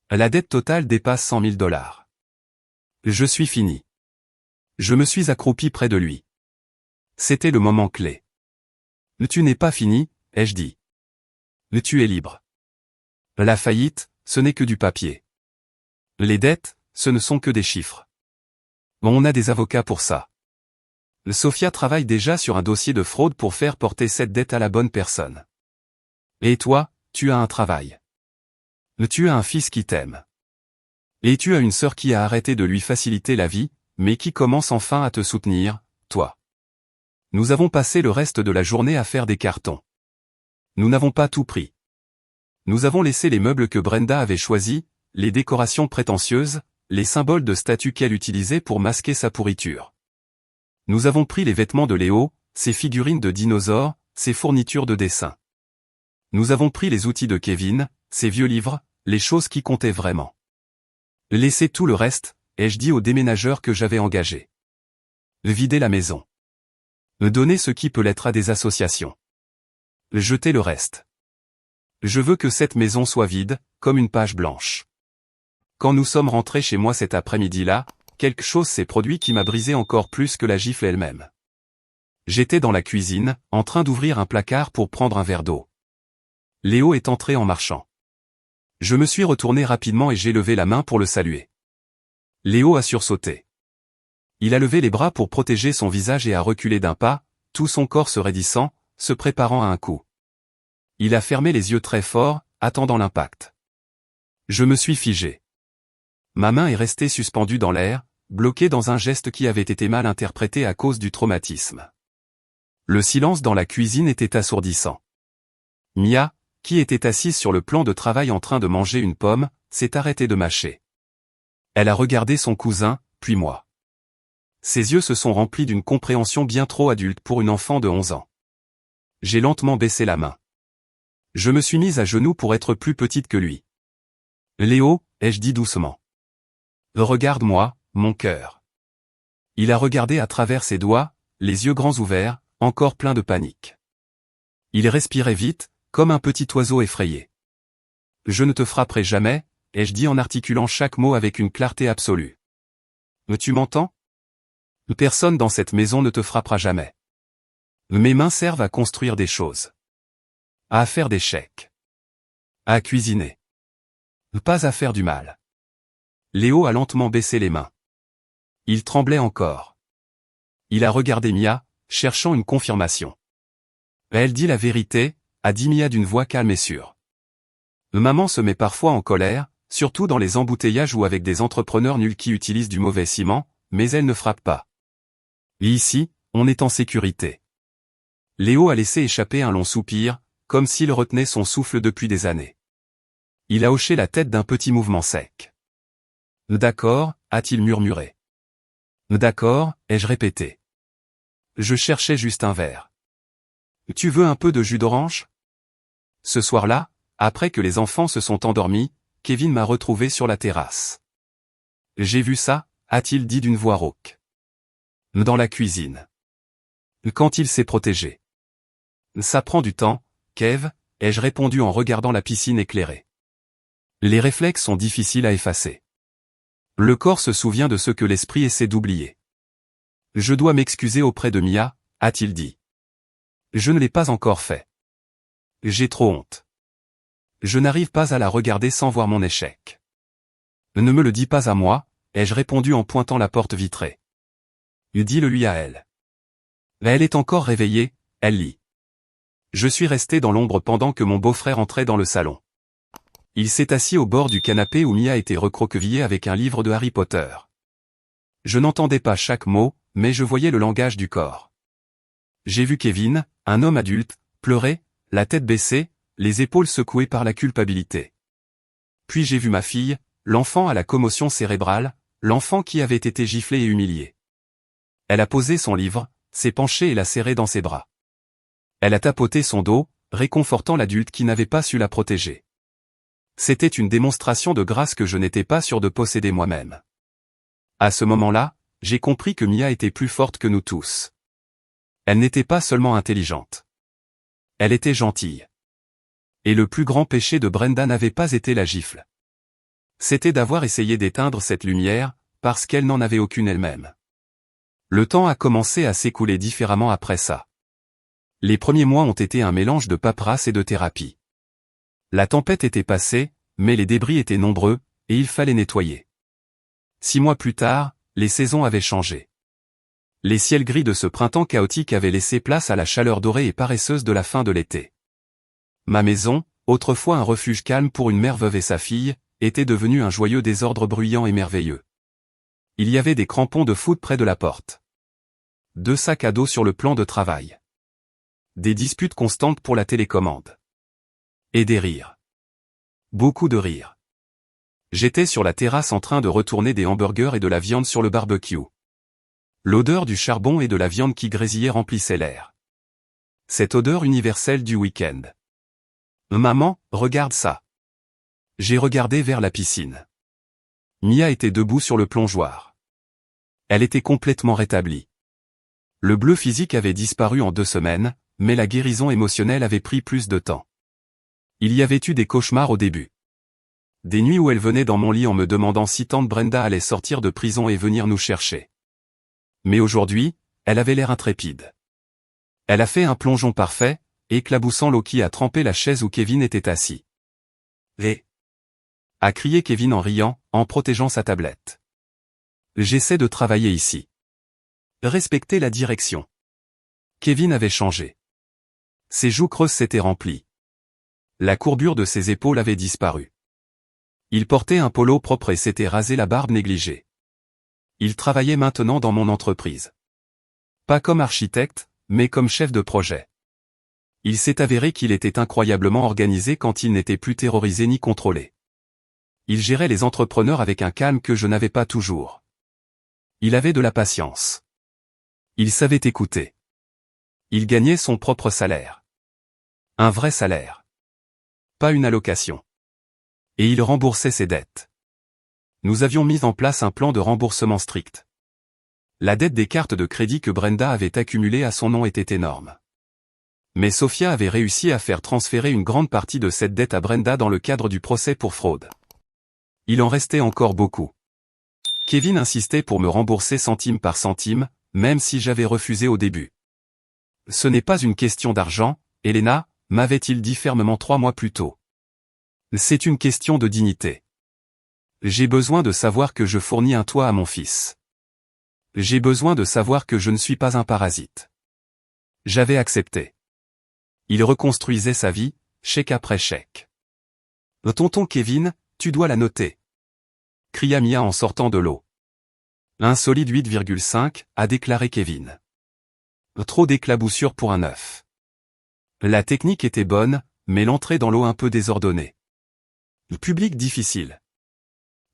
A: La dette totale dépasse 100 000 $. Je suis fini. » Je me suis accroupi près de lui. C'était le moment clé. « Tu n'es pas fini », ai-je dit. « Tu es libre. La faillite, ce n'est que du papier. Les dettes, ce ne sont que des chiffres. On a des avocats pour ça. Sophia travaille déjà sur un dossier de fraude pour faire porter cette dette à la bonne personne. Et toi, tu as un travail. Tu as un fils qui t'aime. Et tu as une sœur qui a arrêté de lui faciliter la vie, mais qui commence enfin à te soutenir, toi. Nous avons passé le reste de la journée à faire des cartons. Nous n'avons pas tout pris. Nous avons laissé les meubles que Brenda avait choisis, les décorations prétentieuses, les symboles de statut qu'elle utilisait pour masquer sa pourriture. Nous avons pris les vêtements de Léo, ses figurines de dinosaures, ses fournitures de dessin. Nous avons pris les outils de Kevin, ses vieux livres, les choses qui comptaient vraiment. Laissez tout le reste, ai-je dit au déménageur que j'avais engagé. Videz la maison. Donnez ce qui peut l'être à des associations. Jetez le reste. Je veux que cette maison soit vide, comme une page blanche. Quand nous sommes rentrés chez moi cet après-midi-là, quelque chose s'est produit qui m'a brisé encore plus que la gifle elle-même. J'étais dans la cuisine, en train d'ouvrir un placard pour prendre un verre d'eau. Léo est entré en marchant. Je me suis retourné rapidement et j'ai levé la main pour le saluer. Léo a sursauté. Il a levé les bras pour protéger son visage et a reculé d'un pas, tout son corps se raidissant, se préparant à un coup. Il a fermé les yeux très fort, attendant l'impact. Je me suis figé. Ma main est restée suspendue dans l'air, bloquée dans un geste qui avait été mal interprété à cause du traumatisme. Le silence dans la cuisine était assourdissant. Mia, qui était assise sur le plan de travail en train de manger une pomme, s'est arrêtée de mâcher. Elle a regardé son cousin, puis moi. Ses yeux se sont remplis d'une compréhension bien trop adulte pour une enfant de 11 ans. J'ai lentement baissé la main. Je me suis mise à genoux pour être plus petite que lui. Léo, ai-je dit doucement. Regarde-moi, mon cœur. Il a regardé à travers ses doigts, les yeux grands ouverts, encore pleins de panique. Il respirait vite, comme un petit oiseau effrayé. Je ne te frapperai jamais, ai-je dit en articulant chaque mot avec une clarté absolue. Tu m'entends? Personne dans cette maison ne te frappera jamais. Mes mains servent à construire des choses. À faire des chèques. À cuisiner. Pas à faire du mal. Léo a lentement baissé les mains. Il tremblait encore. Il a regardé Mia, cherchant une confirmation. Elle dit la vérité, a dit Mia d'une voix calme et sûre. Maman se met parfois en colère, surtout dans les embouteillages ou avec des entrepreneurs nuls qui utilisent du mauvais ciment, mais elle ne frappe pas. Et ici, on est en sécurité. Léo a laissé échapper un long soupir, comme s'il retenait son souffle depuis des années. Il a hoché la tête d'un petit mouvement sec. D'accord, a-t-il murmuré. D'accord, ai-je répété. Je cherchais juste un verre. Tu veux un peu de jus d'orange? Ce soir-là, après que les enfants se sont endormis, Kevin m'a retrouvé sur la terrasse. J'ai vu ça, a-t-il dit d'une voix rauque. Dans la cuisine. Quand il s'est protégé. Ça prend du temps, Kev, ai-je répondu en regardant la piscine éclairée. Les réflexes sont difficiles à effacer. Le corps se souvient de ce que l'esprit essaie d'oublier. Je dois m'excuser auprès de Mia, a-t-il dit. Je ne l'ai pas encore fait. J'ai trop honte. Je n'arrive pas à la regarder sans voir mon échec. Ne me le dis pas à moi, ai-je répondu en pointant la porte vitrée. Dis-le lui à elle. Elle est encore réveillée, elle lit. Je suis resté dans l'ombre pendant que mon beau-frère entrait dans le salon. Il s'est assis au bord du canapé où Mia était recroquevillée avec un livre de Harry Potter. Je n'entendais pas chaque mot, mais je voyais le langage du corps. J'ai vu Kevin, un homme adulte, pleurer, la tête baissée, les épaules secouées par la culpabilité. Puis j'ai vu ma fille, l'enfant à la commotion cérébrale, l'enfant qui avait été giflé et humilié. Elle a posé son livre, s'est penchée et l'a serré dans ses bras. Elle a tapoté son dos, réconfortant l'adulte qui n'avait pas su la protéger. C'était une démonstration de grâce que je n'étais pas sûr de posséder moi-même. À ce moment-là, j'ai compris que Mia était plus forte que nous tous. Elle n'était pas seulement intelligente. Elle était gentille. Et le plus grand péché de Brenda n'avait pas été la gifle. C'était d'avoir essayé d'éteindre cette lumière, parce qu'elle n'en avait aucune elle-même. Le temps a commencé à s'écouler différemment après ça. Les premiers mois ont été un mélange de paperasse et de thérapie. La tempête était passée, mais les débris étaient nombreux, et il fallait nettoyer. 6 mois plus tard, les saisons avaient changé. Les ciels gris de ce printemps chaotique avaient laissé place à la chaleur dorée et paresseuse de la fin de l'été. Ma maison, autrefois un refuge calme pour une mère veuve et sa fille, était devenue un joyeux désordre bruyant et merveilleux. Il y avait des crampons de foot près de la porte. 2 sacs à dos sur le plan de travail. Des disputes constantes pour la télécommande. Et des rires. Beaucoup de rires. J'étais sur la terrasse en train de retourner des hamburgers et de la viande sur le barbecue. L'odeur du charbon et de la viande qui grésillait remplissait l'air. Cette odeur universelle du week-end. Maman, regarde ça. J'ai regardé vers la piscine. Mia était debout sur le plongeoir. Elle était complètement rétablie. Le bleu physique avait disparu en 2 semaines, mais la guérison émotionnelle avait pris plus de temps. Il y avait eu des cauchemars au début. Des nuits où elle venait dans mon lit en me demandant si tante Brenda allait sortir de prison et venir nous chercher. Mais aujourd'hui, elle avait l'air intrépide. Elle a fait un plongeon parfait, éclaboussant l'eau qui a trempé la chaise où Kevin était assis. Hé !» a crié Kevin en riant, en protégeant sa tablette. J'essaie de travailler ici. Respectez la direction. Kevin avait changé. Ses joues creuses s'étaient remplies. La courbure de ses épaules avait disparu. Il portait un polo propre et s'était rasé la barbe négligée. Il travaillait maintenant dans mon entreprise. Pas comme architecte, mais comme chef de projet. Il s'est avéré qu'il était incroyablement organisé quand il n'était plus terrorisé ni contrôlé. Il gérait les entrepreneurs avec un calme que je n'avais pas toujours. Il avait de la patience. Il savait écouter. Il gagnait son propre salaire. Un vrai salaire. Pas une allocation. Et il remboursait ses dettes. Nous avions mis en place un plan de remboursement strict. La dette des cartes de crédit que Brenda avait accumulée à son nom était énorme. Mais Sophia avait réussi à faire transférer une grande partie de cette dette à Brenda dans le cadre du procès pour fraude. Il en restait encore beaucoup. Kevin insistait pour me rembourser centime par centime, même si j'avais refusé au début. Ce n'est pas une question d'argent, Elena, m'avait-il dit fermement 3 mois plus tôt. C'est une question de dignité. J'ai besoin de savoir que je fournis un toit à mon fils. J'ai besoin de savoir que je ne suis pas un parasite. J'avais accepté. Il reconstruisait sa vie, chèque après chèque. Tonton Kevin, tu dois la noter. Cria Mia en sortant de l'eau. Un solide 8,5, a déclaré Kevin. Trop d'éclaboussures pour un œuf. La technique était bonne, mais l'entrée dans l'eau un peu désordonnée. Le public difficile.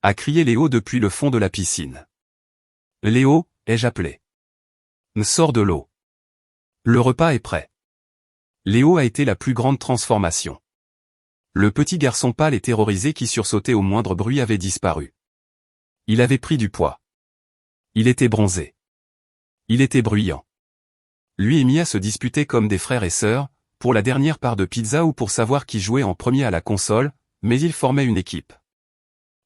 A: A crié Léo depuis le fond de la piscine. Léo, ai-je appelé. Sors de l'eau. Le repas est prêt. Léo a été la plus grande transformation. Le petit garçon pâle et terrorisé qui sursautait au moindre bruit avait disparu. Il avait pris du poids. Il était bronzé. Il était bruyant. Lui et Mia se disputaient comme des frères et sœurs, pour la dernière part de pizza ou pour savoir qui jouait en premier à la console, mais ils formaient une équipe.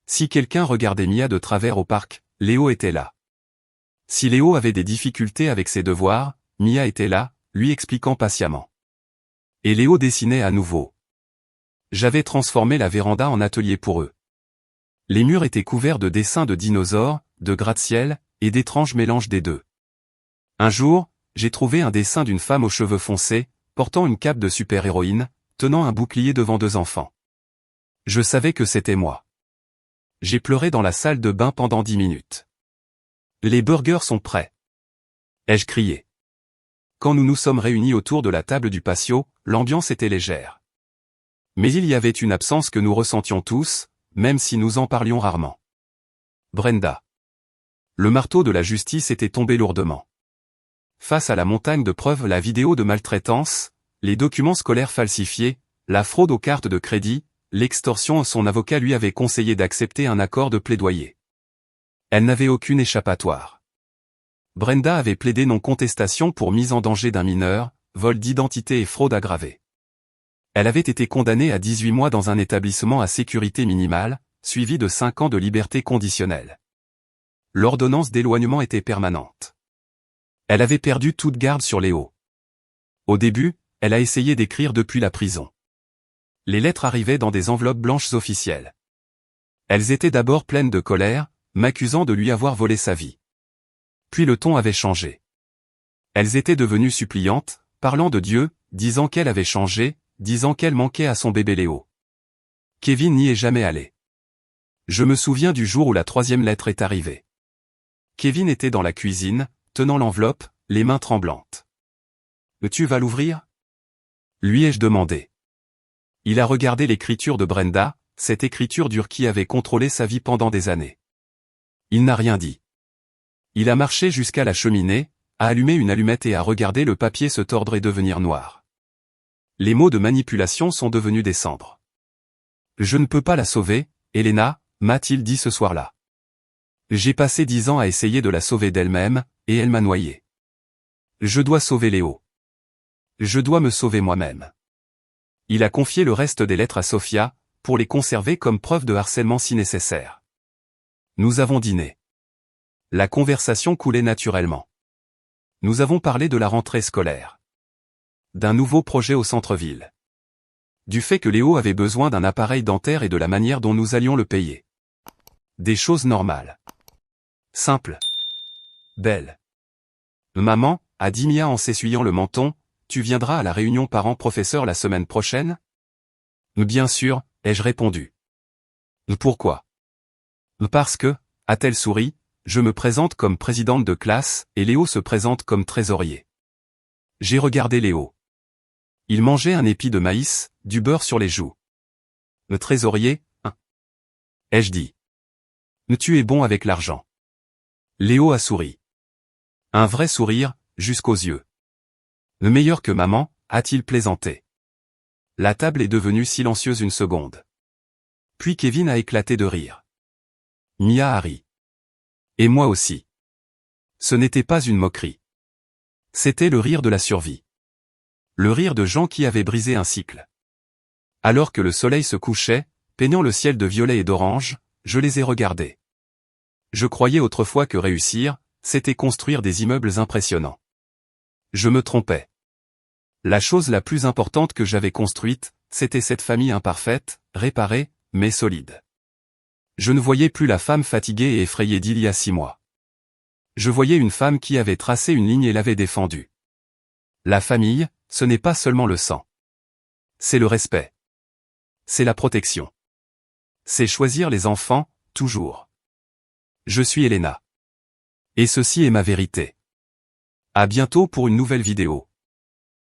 A: Si quelqu'un regardait Mia de travers au parc, Léo était là. Si Léo avait des difficultés avec ses devoirs, Mia était là, lui expliquant patiemment. Et Léo dessinait à nouveau. J'avais transformé la véranda en atelier pour eux. Les murs étaient couverts de dessins de dinosaures, de gratte-ciel, et d'étranges mélanges des deux. Un jour, j'ai trouvé un dessin d'une femme aux cheveux foncés, portant une cape de super-héroïne, tenant un bouclier devant 2 enfants. Je savais que c'était moi. J'ai pleuré dans la salle de bain pendant 10 minutes. Les burgers sont prêts. Ai-je crié. Quand nous nous sommes réunis autour de la table du patio, l'ambiance était légère. Mais il y avait une absence que nous ressentions tous, même si nous en parlions rarement. Brenda. Le marteau de la justice était tombé lourdement. Face à la montagne de preuves, la vidéo de maltraitance, les documents scolaires falsifiés, la fraude aux cartes de crédit, l'extorsion, son avocat lui avait conseillé d'accepter un accord de plaidoyer. Elle n'avait aucune échappatoire. Brenda avait plaidé non-contestation pour mise en danger d'un mineur, vol d'identité et fraude aggravée. Elle avait été condamnée à 18 mois dans un établissement à sécurité minimale, suivi de 5 ans de liberté conditionnelle. L'ordonnance d'éloignement était permanente. Elle avait perdu toute garde sur Léo. Au début, elle a essayé d'écrire depuis la prison. Les lettres arrivaient dans des enveloppes blanches officielles. Elles étaient d'abord pleines de colère, m'accusant de lui avoir volé sa vie. Puis le ton avait changé. Elles étaient devenues suppliantes, parlant de Dieu, disant qu'elle avait changé, disant qu'elle manquait à son bébé Léo. Kevin n'y est jamais allé. Je me souviens du jour où la 3e lettre est arrivée. Kevin était dans la cuisine, tenant l'enveloppe, les mains tremblantes. « Tu vas l'ouvrir » lui ai-je demandé. Il a regardé l'écriture de Brenda, cette écriture dure qui avait contrôlé sa vie pendant des années. Il n'a rien dit. Il a marché jusqu'à la cheminée, a allumé une allumette et a regardé le papier se tordre et devenir noir. Les mots de manipulation sont devenus des cendres. « Je ne peux pas la sauver, Elena » m'a-t-il dit ce soir-là. J'ai passé 10 ans à essayer de la sauver d'elle-même, et elle m'a noyé. Je dois sauver Léo. Je dois me sauver moi-même. Il a confié le reste des lettres à Sofia, pour les conserver comme preuve de harcèlement si nécessaire. Nous avons dîné. La conversation coulait naturellement. Nous avons parlé de la rentrée scolaire. D'un nouveau projet au centre-ville. Du fait que Léo avait besoin d'un appareil dentaire et de la manière dont nous allions le payer. Des choses normales. Simples. Belles. Maman, a dit Mia en s'essuyant le menton, tu viendras à la réunion parents-professeurs la semaine prochaine? Bien sûr, ai-je répondu. Pourquoi? Parce que, a-t-elle souri, je me présente comme présidente de classe, et Léo se présente comme trésorier. J'ai regardé Léo. Il mangeait un épi de maïs, du beurre sur les joues. Le trésorier, hein? Ai-je dit. Tu es bon avec l'argent. Léo a souri. Un vrai sourire, jusqu'aux yeux. Le meilleur que maman, a-t-il plaisanté. La table est devenue silencieuse une seconde. Puis Kevin a éclaté de rire. Mia a ri. Et moi aussi. Ce n'était pas une moquerie. C'était le rire de la survie. Le rire de gens qui avaient brisé un cycle. Alors que le soleil se couchait, peignant le ciel de violet et d'orange, je les ai regardés. Je croyais autrefois que réussir, c'était construire des immeubles impressionnants. Je me trompais. La chose la plus importante que j'avais construite, c'était cette famille imparfaite, réparée, mais solide. Je ne voyais plus la femme fatiguée et effrayée d'il y a 6 mois. Je voyais une femme qui avait tracé une ligne et l'avait défendue. La famille, ce n'est pas seulement le sang. C'est le respect. C'est la protection. C'est choisir les enfants, toujours. Je suis Elena. Et ceci est ma vérité. À bientôt pour une nouvelle vidéo.